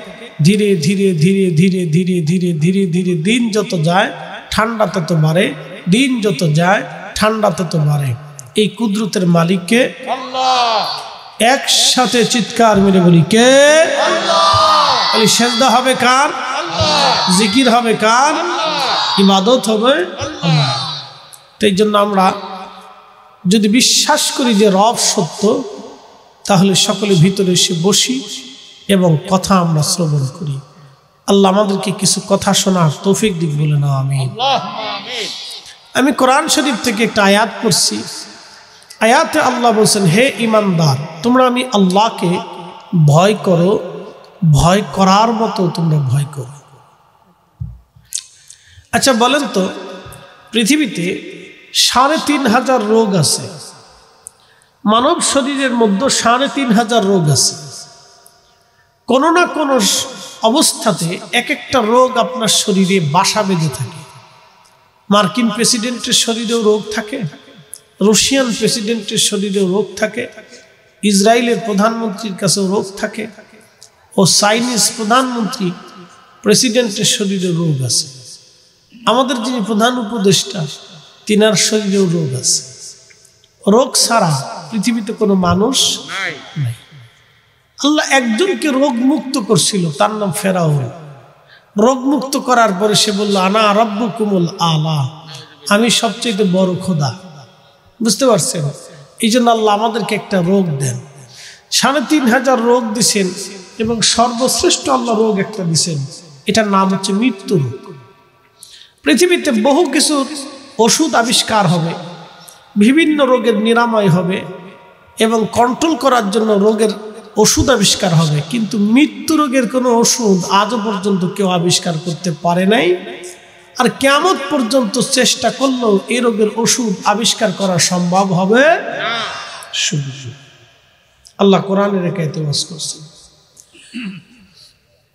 ধীরে ধীরে ধীরে ধীরে ধীরে ধীরে ধীরে ধীরে দিন যত যায় ঠান্ডা তত বাড়ে, দিন যত যায় ঠান্ডা তত বাড়ে। এই কুদরতের মালিককে আল্লাহ। একসাথে চিৎকার মেরে বলি কে? আল্লাহ। সেজদা হবে কার? আল্লাহ। জিকির হবে কার? আল্লাহ। ইবাদত হবে আল্লাহ। এই জন্য আমরা যদি বিশ্বাস করি যে রব সত্য, তাহলে সকলে ভিতরে এসে বসি এবং কথা আমরা শ্রবণ করি। আল্লাহ আমাদেরকে কিছু কথা শোনার তৌফিক দিক বলে না আমিন। আমি কোরআন শরীফ থেকে একটা আয়াত পড়ছি। আয়াতে আল্লাহ বলছেন, হে ঈমানদার, তোমরা আমি আল্লাহকে ভয় করো, ভয় করার মতো তোমরা ভয় করো। আচ্ছা বলেন তো, পৃথিবীতে ৩৫০০ রোগ আছে, মানব শরীরের মধ্যে ৩৫০০ রোগ আছে। কোনো না কোনো অবস্থাতে এক একটা রোগ আপনার শরীরে বাসা বেঁধে থাকে। মার্কিন প্রেসিডেন্টের শরীরেও রোগ থাকে, রাশিয়ান প্রেসিডেন্টের শরীরেও রোগ থাকে, ইসরায়েলের প্রধানমন্ত্রীর কাছেও রোগ থাকে, ও চাইনিজ প্রধানমন্ত্রী প্রেসিডেন্টের শরীরে রোগ আছে। আমাদের যিনি প্রধান উপদেষ্টা, তিনার শরীরেও রোগ আছে। রোগ ছাড়া পৃথিবীতে কোনো মানুষ নাই। আল্লাহ একজনকে রোগ মুক্ত করছিল, তার নাম ফেরাউন। রোগ মুক্ত করার পরে সে বলল, আনা রাব্বুকুমুল আলা, আমি সবচেয়ে বড় খোদা। বুঝতে পারছেন? এই জন্য আল্লাহ আমাদেরকে একটা রোগ দেন। ৩৫০০ রোগ দিছেন এবং সর্বশ্রেষ্ঠ আল্লাহ রোগ একটা দিছেন, এটার নাম হচ্ছে মৃত্যু রোগ। পৃথিবীতে বহু কিছু ওষুধ আবিষ্কার হবে, বিভিন্ন রোগের নিরাময় হবে এবং কন্ট্রোল করার জন্য রোগের ওষুধ আবিষ্কার হবে, কিন্তু মৃত্যু রোগের কোনো ওষুধ আজও পর্যন্ত কেউ আবিষ্কার করতে পারে নাই। আর কিয়ামত পর্যন্ত চেষ্টা করলেও এই রোগের ওষুধ আবিষ্কার করা সম্ভব হবে না। আল্লাহ কোরআনের আয়াতে ওয়াজ করছেন,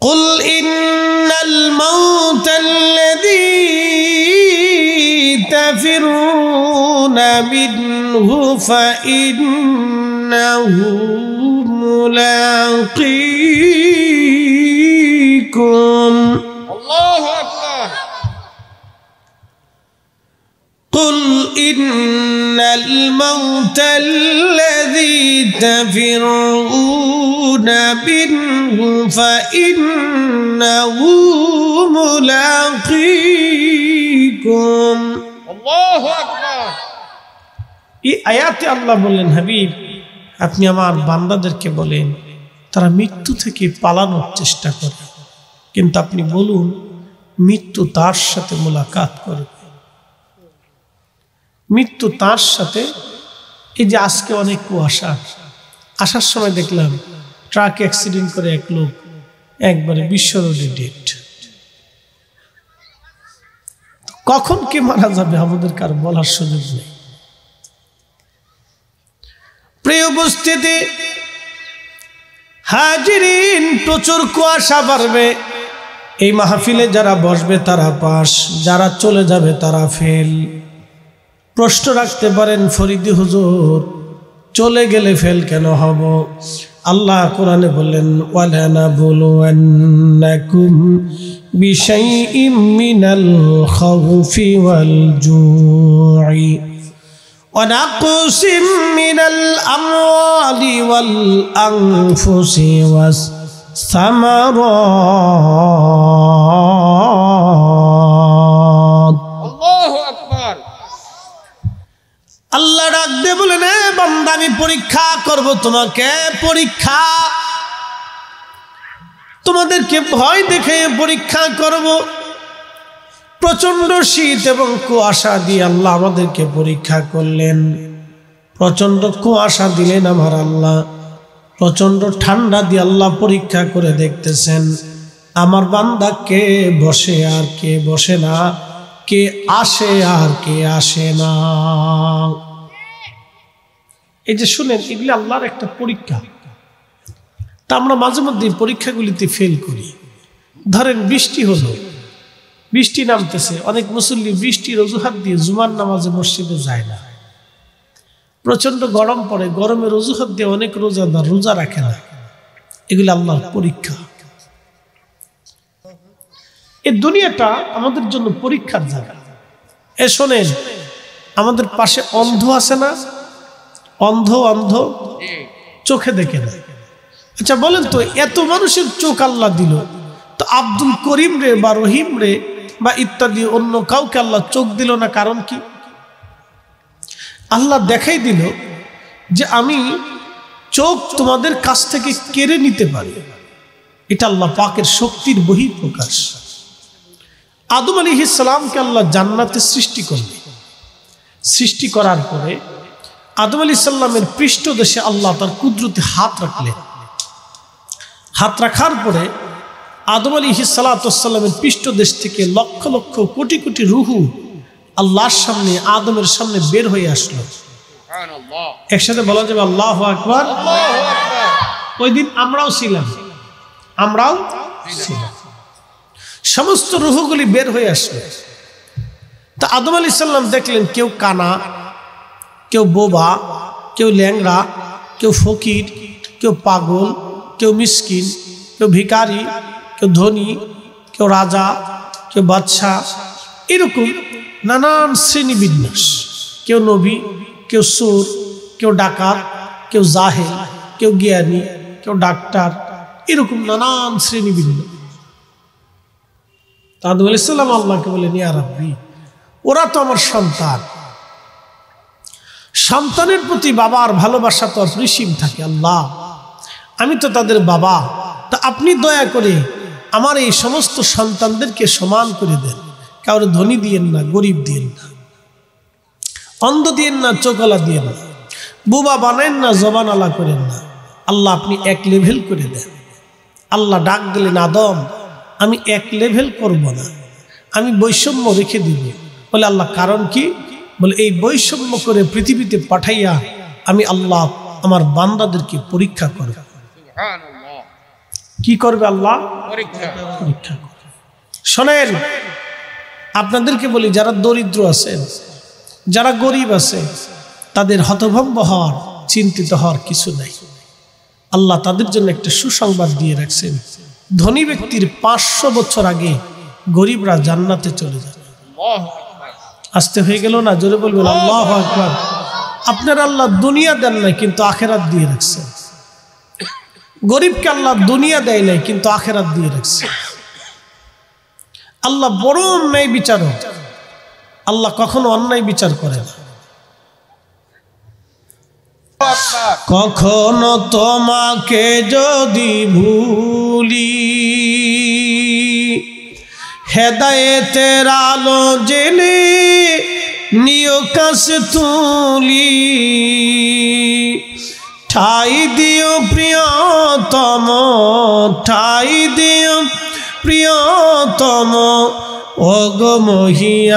কুল ইন্নাল মাউতাল্লাযী তাফিরুনা মিনহু ফাইন্নাহু মুলাকীকুম। আল্লাহু আকবার। قل إن الموت الذي تفرون منه فإنه ملاقيكم। الله أكبر। এই আয়াতে আল্লাহ বললেন, হাবিব আপনি আমার বান্দাদেরকে বলেন তারা মৃত্যু থেকে পালানোর চেষ্টা করে, কিন্তু আপনি বলুন মৃত্যু তার সাথে মোলাকাত করবে। মৃত্যু তার সাথে। এই যে আজকে অনেক কুয়াশা, আসার সময় দেখলাম ট্রাক অ্যাক্সিডেন্ট করে এক লোক একবারে বিশ্ব রোডে ডেড। কখন কে মারা যাবে আমাদের কার বলার সুযোগ নেই। প্রিয় উপস্থিতি, হাজিরিন, প্রচুর কুয়াশা বাড়বে। এই মাহফিলে যারা বসবে তারা পাস, যারা চলে যাবে তারা ফেল। প্রশ্ন রাখতে পারেন, ফরিদি হুজুর চলে গেলে ফেল কেন হব? আল্লাহ কোরআনে বললেন, ওয়ালানাবলুওয়ান্নাকুম বিশাইইম মিনাল খাউফি ওয়াল জুই ওয়া নাকসিম মিনাল আমওয়ালি ওয়াল আনফুসি ওয়াস সামারাত। আল্লাহু আকবার। আল্লাহ ডাক দিয়ে বলেন, এ বান্দা আমি পরীক্ষা করব তোমাকে, পরীক্ষা তোমাদেরকে ভয় দেখে পরীক্ষা করব। প্রচন্ড শীত এবং কুয়াশা দিয়ে আল্লাহ আমাদেরকে পরীক্ষা করলেন। প্রচন্ড কুয়াশা দিলেন আমার আল্লাহ, প্রচন্ড ঠান্ডা দিয়ে আল্লাহ পরীক্ষা করে দেখতেছেন আমার বান্দা কে বসে আর কে বসে না, কে আসে আর কে আসে না। এই যে শুনেন, এগুলি আল্লাহর একটা পরীক্ষা। তা আমরা মাঝে মধ্যে পরীক্ষাগুলিতে ফেল করি। ধরেন বৃষ্টি হলো, বৃষ্টি নামতেছে, অনেক মুসল্লি বৃষ্টির অজুহাত দিয়ে জুমার নামাজে মসজিদে যায় না। প্রচন্ড গরম পড়ে, গরমের অজুহাত দিয়ে অনেক রোজাদার রোজা রাখে না। এগুলি আল্লাহর পরীক্ষা। এই দুনিয়াটা আমাদের জন্য পরীক্ষার জায়গা। এ শোনেন, আমাদের পাশে অন্ধ আছে না? অন্ধ চোখে দেখে না। আচ্ছা বলেন তো, এত মানুষের চোখ আল্লাহ দিল, তো আব্দুল করিম রে বা রহিম রে বা ইত্যাদি অন্য কাউকে আল্লাহ চোখ দিল না? কারণ কি? আল্লাহ দেখাই দিল যে আমি চোখ তোমাদের কাছ থেকে কেড়ে নিতে পারি। এটা আল্লাহ পাকের শক্তির বহিঃপ্রকাশ। আদম আলাইহিস সালামকে আল্লাহ জান্নাতে সৃষ্টি করলেন। সৃষ্টি করার পরে আদম আলাইহিস সালামের পৃষ্ঠদেশে আল্লাহ তার কুদরতে হাত রাখলেন। হাত রাখার পরে আদম আলাইহিস সালামের পৃষ্ঠদেশ থেকে লক্ষ লক্ষ কোটি কোটি রূহ আল্লাহর সামনে, আদমের সামনে বের হয়ে আসলো। একসাথে বলা যাবে আল্লাহু আকবার। ওই দিন আমরাও ছিলাম। সমস্ত রূহগুলি বের হয়ে আসলো। তা আদম আলাইহিস সালাম দেখলেন কেউ কানা, কেউ বোবা, কেউ ল্যাংড়া, কেউ ফকির, কেউ পাগল, কেউ মিসকিন, কেউ ভিখারি, কেউ ধনী, কেউ রাজা, কেউ বাদশা, এরকম নানান শ্রেণী বিন্যাস। কেউ নবী, কেউ সুর, কেউ ডাকাত, কেউ জাহেল, কেউ জ্ঞানী, কেউ ডাক্তার, এরকম নানান শ্রেণী বিন্যাস। আদম আলাইহিস সালাম আল্লাহকে বলেন, ইয়া রাব্বি, ওরা তো আমার সন্তান, সন্তানের প্রতি বাবার ভালোবাসা তো অপরিসীম থাকে। আল্লাহ, আমি তো তাদের বাবা, তা আপনি দয়া করে আমার এই সমস্ত সন্তানদেরকে সমান করে দেন। কাউরে ধনী দিয়েন না, গরিব দিয়েন না, অন্ধ দিয়েন না, চোখওয়ালা দিয়েন না, বুবা বানায়েন না, জবানওয়ালা করেন না। আল্লাহ আপনি এক লেভেল করে দেন। আল্লাহ ডাক দিলেন, আদম আমি এক লেভেল করব না, আমি বৈষম্য রেখে দিব। বলে আল্লাহ কারণ কি? বলে এই বৈষম্য করে পৃথিবীতে পাঠাইয়া আমি আল্লাহ আমার বান্দাদেরকে পরীক্ষা করব। কি করবে আল্লাহ? পরীক্ষা করবে। শোনেন, আপনাদেরকে বলি, যারা দরিদ্র আছেন, যারা গরিব আছে, তাদের হতভম্ব হওয়ার, চিন্তিত হওয়ার কিছু নাই। আল্লাহ তাদের জন্য একটা সুসংবাদ দিয়ে রাখছেন। ধনী ব্যক্তির 500 বছর আগে গরিবরা জান্নাতে চলে যাবে। আসতে হয়ে গেল না? জোরে বলবেন আল্লাহু আকবার। আপনার আল্লাহ দুনিয়া দেন নাই, কিন্তু আখেরাত দিয়ে রাখছেন। গরিবকে আল্লাহ দুনিয়া দেয় নাই, কিন্তু আখেরাত দিয়ে রাখছে। আল্লাহ বড় অন্যায় বিচারক। আল্লাহ কখনো অন্যায় বিচার করে না। কখনো তোমাকে যদি ভুলি, হেদায়েতের আলো জেলে নিও কাছে তুলি, ঠাই দিও প্রিয়তম, ঠাই দিও প্রিয়তম, ওগো মহিয়ান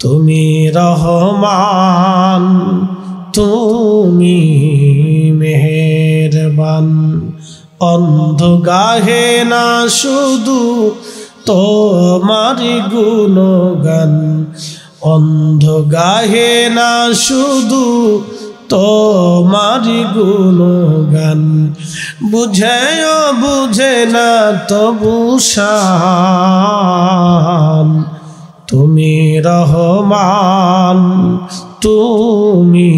তুমি রহমান, তুমি মেহেরবান। অন্ধ গাহে না শুধু তোমার গুণগান, অন্ধ গাহে না শুধু তোমার গুণগান, বুঝেও বুঝে না তবু শান, তুমি রহমান, তুমি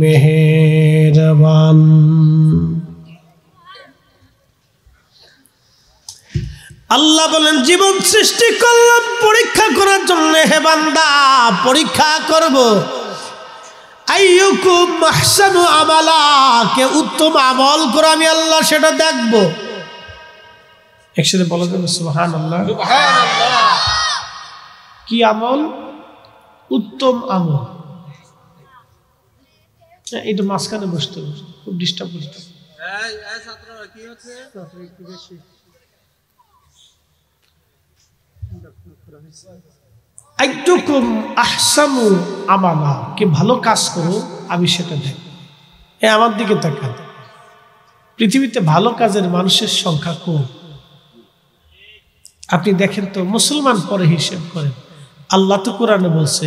মেহেরবান। আল্লাহ বলেন, জীবন সৃষ্টি করলাম পরীক্ষা করার জন্য। হে বান্দা, পরীক্ষা করব। আইয়ুকুম আহসানু আমালা, কে উত্তম আমল করে আমি আল্লাহ সেটা দেখব। একসাথে বলা যাবে সুবহানাল্লাহ। সুবহানাল্লাহ। কি আমল? উত্তম আমল। এটা মাঝখানে বসতে হবে, খুব ডিস্টার্ব করতে। আইয়ুকুম আহসানু আমালা, কে ভালো কাজ করো আমি সেটা দেখ। আমার দিকে তাকান, পৃথিবীতে ভালো কাজের মানুষের সংখ্যা কম। আপনি দেখেন তো, মুসলমান পরে হিসেব করেন, আল্লাহ তো কোরআনে বলছে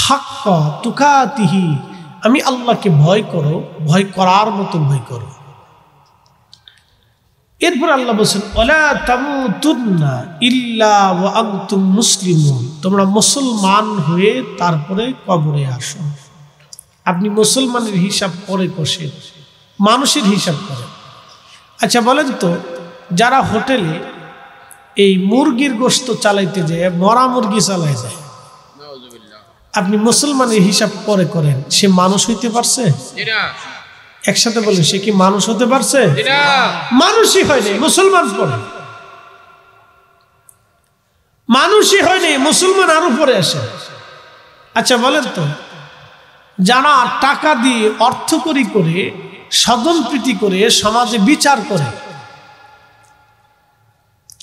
হাক্কা তুকাতিহি, আমি আল্লাহকে ভয় করো, ভয় করার মতো ভয় করো। এরপর আল্লাহ বলছেন ওয়ালা তামুতুন্না ইল্লা ওয়া আনতুম মুসলিমুন, তোমরা মুসলমান হয়ে তারপরে কবরে আসো। আপনি মুসলমানের হিসাব পরে কষেন, মানুষের হিসাব করেন। আচ্ছা বলেন তো, যারা হোটেলে এই মুরগির গোশত চালাইতে যায়, মরা মুরগি চালাই যায়, আপনি মুসলমানের হিসাব পরে করেন, সে মানুষ হইতে পারছে? একসাথে বলেন, সে কি মানুষ হতে পারছে? মানুষই হয়নি, মুসলমান পরে। মানুষই হয়নি, মুসলমান আরো পরে আসে। আচ্ছা বলেন তো, যারা টাকা দিয়ে অর্থকরী করে, স্বজনপ্রীতি করে, সমাজে বিচার করে,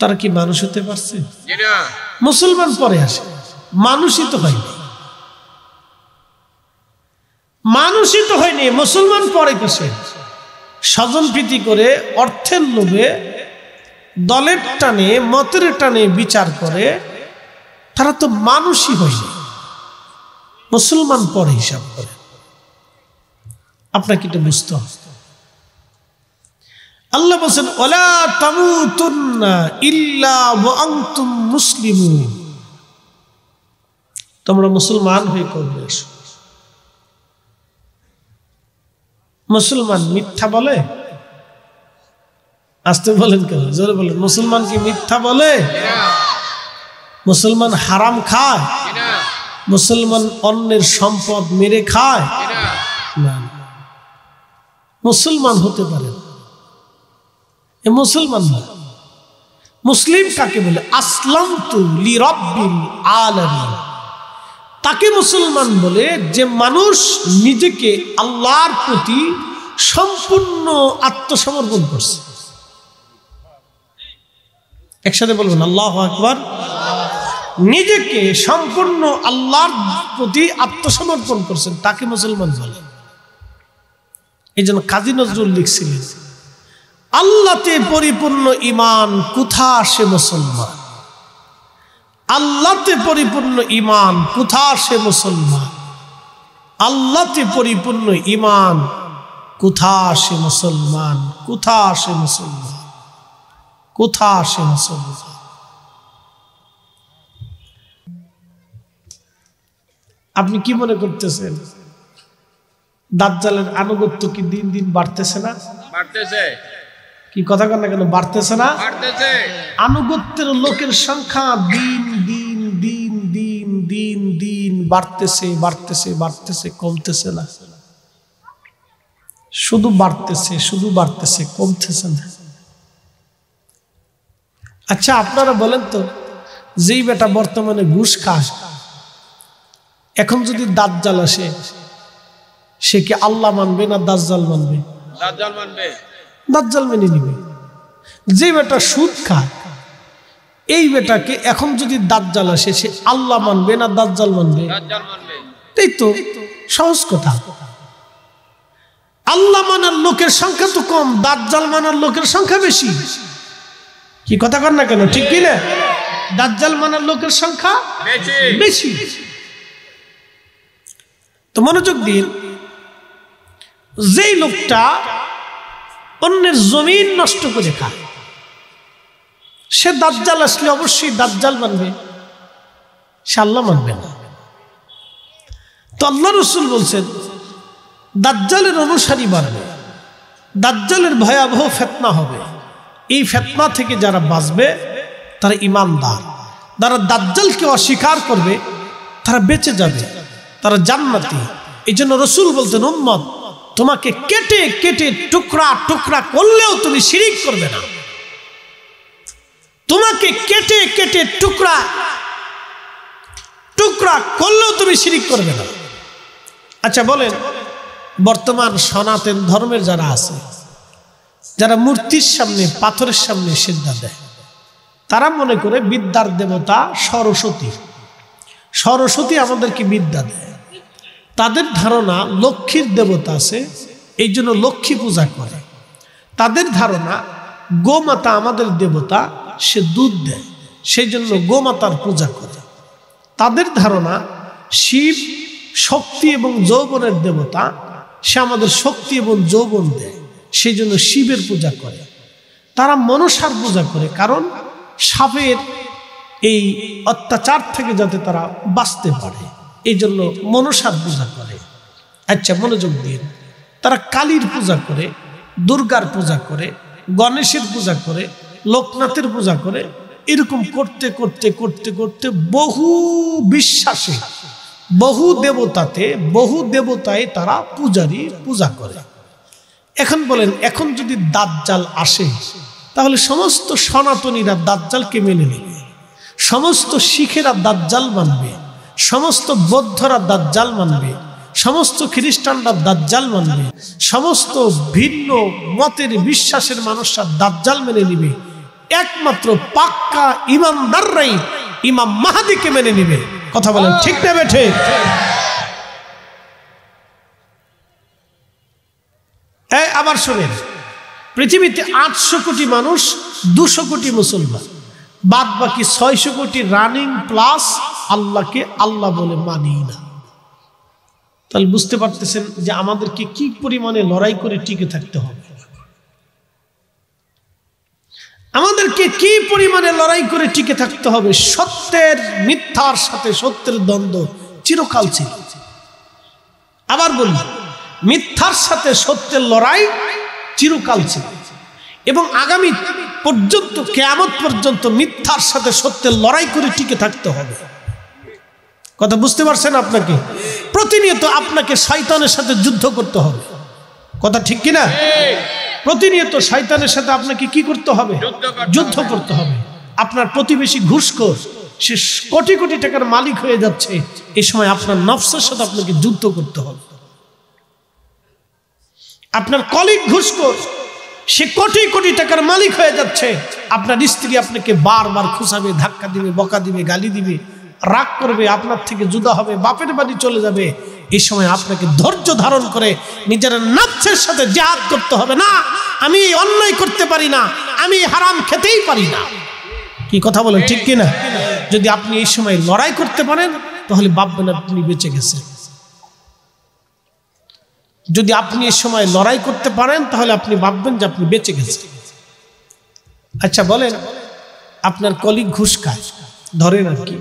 তারা কি মানুষ হতে পারছে? মুসলমান পরে আসে, মানুষই তো হয়নি। মানুষই তো হয়নি, মুসলমান পরে কেসে স্বজনপ্রীতি করে, অর্থের লোভে, দলের টানে, মতের টানে বিচার করে, তারা তো মানুষই হয়নি, মুসলমান পরে হিসাব করে। আপনাকে এটা বুঝতে হবে। আল্লাহ বলেন ওয়ালা তামুতুন্না ইল্লা ওয়া আনতুম মুসলিমুন, তোমরা মুসলমান হয়ে কবরে এসো। মুসলমান মিথ্যা বলে? আসতে বলেন কেন, জোরে বলেন। মুসলমান কি মিথ্যা বলে? মুসলমান হারাম খায়? মুসলমান অন্যের সম্পদ মেরে খায়? না, মুসলমান হতে পারে না, এ মুসলমান না। মুসলিম কাকে বলে? আসলামতু লিরাব্বিল আলামিন, তাকে মুসলমান বলে যে মানুষ নিজেকে আল্লাহর প্রতি সম্পূর্ণ আত্মসমর্পণ করছে। একসাথে বলবেন আল্লাহু আকবার। নিজেকে সম্পূর্ণ আল্লাহর প্রতি আত্মসমর্পণ করছেন, তাকে মুসলমান বলে। এই জন্য কাজী নজরুল লিখছিলেন, আল্লাহতে পরিপূর্ণ ঈমান কোথা সে মুসলমান, আল্লাহতে পরিপূর্ণ ঈমান কোথা সে মুসলমান, আল্লাহতে পরিপূর্ণ ঈমান কোথা সে মুসলমান, কোথা সে মুসলমান, কোথা সে মুসলমান। আপনি কি মনে করতেছেন, দাজ্জালের আনুগত্য কি দিন দিন বাড়তেছে না? বাড়তেছে। কি কথা কন না কেন, বাড়তেছে না? বাড়তেছে। আনুগত্যের লোকের সংখ্যা দিন দিন দিন দিন দিন দিন বাড়তেছে, বাড়তেছে, বাড়তেছে, কমতেছে না। শুধু বাড়তেছে, শুধু বাড়তেছে, কমতেছে না। আচ্ছা আপনারা বলেন তো, যেই বেটা বর্তমানে ঘুষ খায়, এখন যদি দাজ্জাল আসে, সে কি আল্লাহ মানবে না দাজ্জাল মানবে? দাজ্জাল মানবে, দাজ্জাল মেনে নিবে। যে বেটা সুদ খায়, এই বেটাকে এখন যদি দাজ্জাল আসে, সে আল্লাহ মানবে না দাজ্জাল মানবে? দাজ্জাল মানবে। এই তো সহজ কথা। আল্লাহ মানার লোকের সংখ্যা তো কম, দাজ্জাল মানার লোকের সংখ্যা বেশি। কি কথা কর না কেন, ঠিক কি না? দাজ্জাল মানার লোকের সংখ্যা বেশি। তো মনোযোগ দিন, যেই লোকটা অন্যের জমিন নষ্ট করে খায়, সে দাজ্জাল আসলে অবশ্যই দাজ্জাল মানবে, সে আল্লাহ মানবে না। তো আল্লাহ রাসূল বলছেন, দাজ্জালের অনুসারী বাড়বে, দাজ্জালের ভয়াবহ ফিতনা হবে। এই ফিতনা থেকে যারা বাঁচবে তারা ঈমানদার, যারা দাজ্জালকে অস্বীকার করবে তারা বেঁচে যাবে, তারা জান্নাতি। এই জন্য রাসূল বলতেন, উম্মত তোমাকে কেটে কেটে টুকরা টুকরা করলেও তুমি শিরিক করবে না, তোমাকে কেটে কেটে টুকরা টুকরা করলেও তুমি শিরিক করবে না। আচ্ছা বলেন, বর্তমান সনাতন ধর্মের যারা আছে, যারা মূর্তির সামনে পাথরের সামনে সিজদা দেয় তারা মনে করে বিদ্যার দেবতা সরস্বতী, সরস্বতী আমাদেরকে বিদ্যা দেয়। তাদের ধারণা লক্ষ্মীর দেবতা আছে, এই জন্য লক্ষ্মী পূজা করে। তাদের ধারণা গোমাতা আমাদের দেবতা, সে দুধ দেয়, সেই জন্য গোমাতার পূজা করে। তাদের ধারণা শিব শক্তি এবং যৌবনের দেবতা, সে আমাদের শক্তি এবং যৌবন দেয়, সেই জন্য শিবের পূজা করে। তারা মনসার পূজা করে, কারণ সাপের এই অত্যাচার থেকে যাতে তারা বাঁচতে পারে, এই জন্য মনসার পূজা করে। আচ্ছা, মনোযোগ দিন। তারা কালীর পূজা করে, দুর্গার পূজা করে, গণেশের পূজা করে, লোকনাথের পূজা করে। এরকম করতে করতে করতে করতে বহু বিশ্বাসে, বহু দেবতায় তারা পূজারী পূজা করে। এখন বলেন, এখন যদি দাজ্জাল আসে তাহলে সমস্ত সনাতনীরা দাজ্জালকে মেনে নেবে, সমস্ত শিখেরা দাজ্জাল মানবে, সমস্ত বৌদ্ধরা দাজ্জাল মানবে, সমস্ত খ্রিস্টানরা দাজ্জাল মানবে, সমস্ত ভিন্ন মতের বিশ্বাসের মানুষরা দাজ্জাল মেনে নিবে। একমাত্র পাক্কা ইমানদাররাই ইমাম মাহদীকে মেনে নিবে। কথা বলেন ঠিক না বেঠে? আবার শোনেন, পৃথিবীতে 800 কোটি মানুষ, 200 কোটি মুসলমান, বাদ বাকি 600 কোটি রানিং প্লাস আল্লাহকে আল্লাহ বলে মানি না। তাহলে বুঝতে পারতেছেন যে আমাদেরকে কি পরিমাণে লড়াই করে টিকে থাকতে হবে, আমাদেরকে কি পরিমাণে লড়াই করে টিকে থাকতে হবে। সত্যের মিথ্যার সাথে সত্যের দ্বন্দ্ব চিরকাল ছিল। আবার বলি, মিথ্যার সাথে সত্যের লড়াই চিরকাল ছিল এবং আগামী পর্যন্ত, কিয়ামত পর্যন্ত মিথ্যার সাথে সত্যের লড়াই করে টিকে থাকতে হবে। কথা বুঝতে পারছেন? আপনাকে প্রতিনিয়ত আপনাকে শয়তানের সাথে যুদ্ধ করতে হবে। কথা ঠিক কিনা? প্রতিনিয়ত শয়তানের সাথে আপনাকে কি করতে হবে? যুদ্ধ করতে হবে। আপনার প্রতিবেশী ঘুষখোর, সে কোটি কোটি টাকার মালিক হয়ে যাচ্ছে, এই সময় আপনার নফসের সাথে আপনাকে যুদ্ধ করতে হবে। আপনার কলিগ ঘুষখোর, সে কোটি কোটি টাকার মালিক হয়ে যাচ্ছে, আপনার স্ত্রী আপনাকে বারবার খুঁচাবে, ধাক্কা দিবে, বকা দিবে, গালি দিবে, রাগ করবে, আপনার থেকে জুদা হবে, বাপের বাড়ি চলে যাবে। এই সময় আপনাকে ধৈর্য ধারণ করে নিজের নফসের সাথে জিহাদ করতে হবে। না, আমি অন্যায় করতে পারি না, আমি হারাম খেতেই পারি না। কি কথা বলেন ঠিক কিনা? যদি আপনি এই সময় লড়াই করতে পারেন তাহলে ভাববেন আপনি বেঁচে গেছেন। যদি আপনি এই সময় লড়াই করতে পারেন তাহলে আপনি ভাববেন যে আপনি বেঁচে গেছেন। আচ্ছা বলেন, আপনার কলিগ ঘুষ খায়, ধরেন আর কি,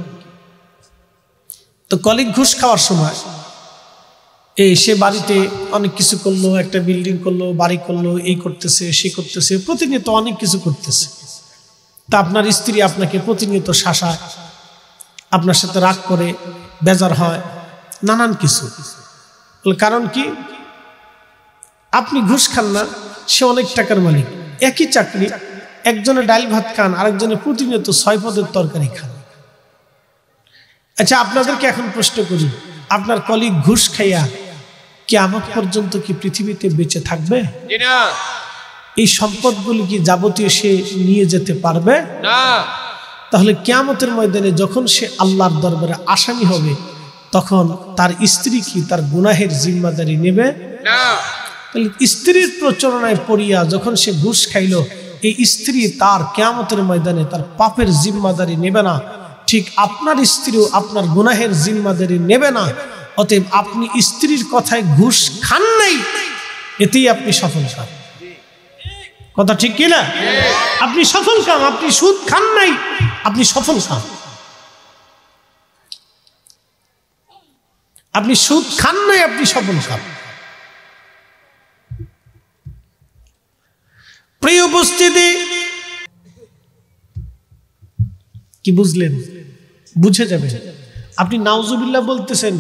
তো কলিগ ঘুষ খাওয়ার সময় সে বাড়িতে অনেক কিছু করলো, একটা বিল্ডিং করলো, বাড়ি করলো, এই করতেছে, সে করতেছে, প্রতিনিয়ত অনেক কিছু করতেছে। তা আপনার স্ত্রী আপনাকে প্রতিনিয়ত শাসায়, আপনার সাথে রাগ করে, বেজার হয়, নানান কিছু। কারণ কি? আপনি ঘুষ খান না, সে অনেক টাকার মালিক, একই চাকরি, একজনে ডাল ভাত খান, আরেকজনে প্রতিনিয়ত 6 পদের তরকারি খান। আচ্ছা, আপনাদেরকে এখন প্রশ্ন করি, আপনার কলিগ ঘুষ খাইয়া কিয়ামত পর্যন্ত কি পৃথিবীতে বেঁচে থাকবে? এই সম্পদগুলি কি যাবতীয় সে নিয়ে যেতে পারবে? না। তাহলে কিয়ামতের ময়দানে যখন সে আল্লাহর দরবারে আসামি হবে, তখন তার স্ত্রী কি তার গুনাহের জিম্মাদারি নেবে? না। তাহলে স্ত্রীর প্রচলনায় পড়িয়া যখন সে ঘুষ খাইল, এই স্ত্রী তার কিয়ামতের ময়দানে তার পাপের জিম্মাদারি নেবে না। ঠিক আপনার স্ত্রীও আপনার গুনাহের জিম্মাদারি নেবে না। অতএব আপনি স্ত্রীর কথায় ঘুষ খান নাই, এতেই আপনি সফল কাম। কথা ঠিক কিনা? আপনি সফল কাম। আপনি সুদ খান নাই, আপনি সফল কাম। আপনি সুদ খান নাই, আপনি সফল কাম। প্রিয় উপস্থিতি, কি বুঝলেন? বুঝে যাবেন। আপনি নাউজুবিল্লাহ বলতেছেন,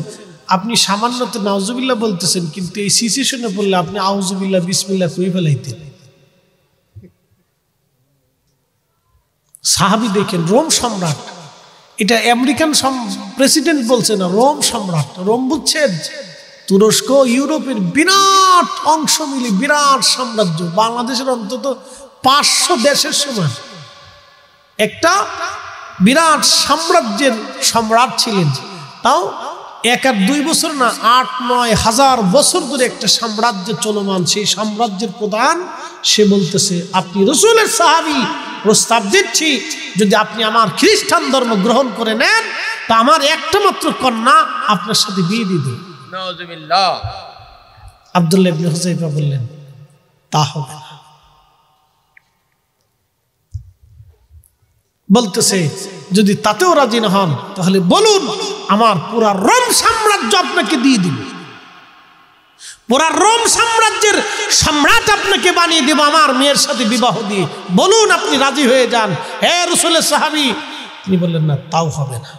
আপনি সামান্য তো নাউজুবিল্লাহ বলতেছেন, কিন্তু এই সিচুয়েশনে পড়লে আপনি আউজুবিল্লাহ বিসমিল্লাহ কই ফেলাইতেন। সাহাবী দেখেন, রোম সম্রাট, এটা আমেরিকান প্রেসিডেন্ট বলছে না, রোম সম্রাট। রোম বুঝছেন? তুরস্ক, ইউরোপের বিরাট বিরাট অংশ মিলে বিরাট সাম্রাজ্য, বাংলাদেশের অন্তত 500 দেশের সমান একটা বিরাট সাম্রাজ্যের সম্রাট ছিলেন। তাও 1-2 বছর না, 8-9 হাজার বছর ধরে একটা সাম্রাজ্য চলমান। সেই সাম্রাজ্যের প্রধান সে বলতেছে, আপনি রাসূলের সাহাবী, প্রস্তাব দিচ্ছি যদি আপনি আমার খ্রিস্টান ধর্ম গ্রহণ করে নেন তা আমার একটা মাত্র কন্যা আপনার সাথে বিয়ে দিয়ে দেব। নাউযুবিল্লাহ। আব্দুল্লাহ ইবনে হুযায়ফা বললেন, তা হবে না। বলতেছে, যদি তাতেও রাজি না হন তাহলে বলুন, আমার পুরা রোম সাম্রাজ্য আপনাকে দিয়ে দিব, পুরা রোম সাম্রাজ্যের সম্রাট আপনাকে বানিয়ে দেব আমার মেয়ের সাথে বিবাহ দিয়ে। বলুন আপনি রাজি হয়ে যান, হে রাসূলের সাহাবী। তিনি বললেন, না, তাও হবে না।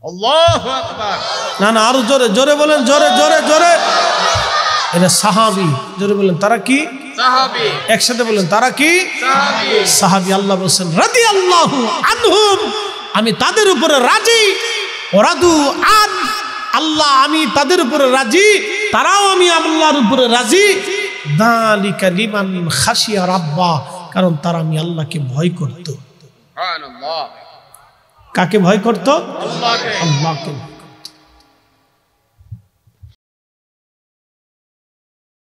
আল্লাহু আকবার। না না, আরো জোরে জোরে বলেন, জোরে জোরে জোরে। এরা সাহাবী, জোরে বলেন, তারা কি? সাহাবী। একসাথে বলেন, তারা কি? সাহাবী। সাহাবী। আল্লাহ বলেন, রাদিয়াল্লাহু আনহুম, আমি তাদের উপরে রাজি, ওরাদু আন, আল্লাহ আমি তাদের উপরে রাজি, তারাও আমি আল্লাহর উপরে রাজি। যালিকা লিমান খাশিয়া রাব্বা, কারণ তারা আমি আল্লাহকে ভয় করত। সুবহানাল্লাহ। কাকে ভয় করত? আল্লাহকে। আল্লাহকে।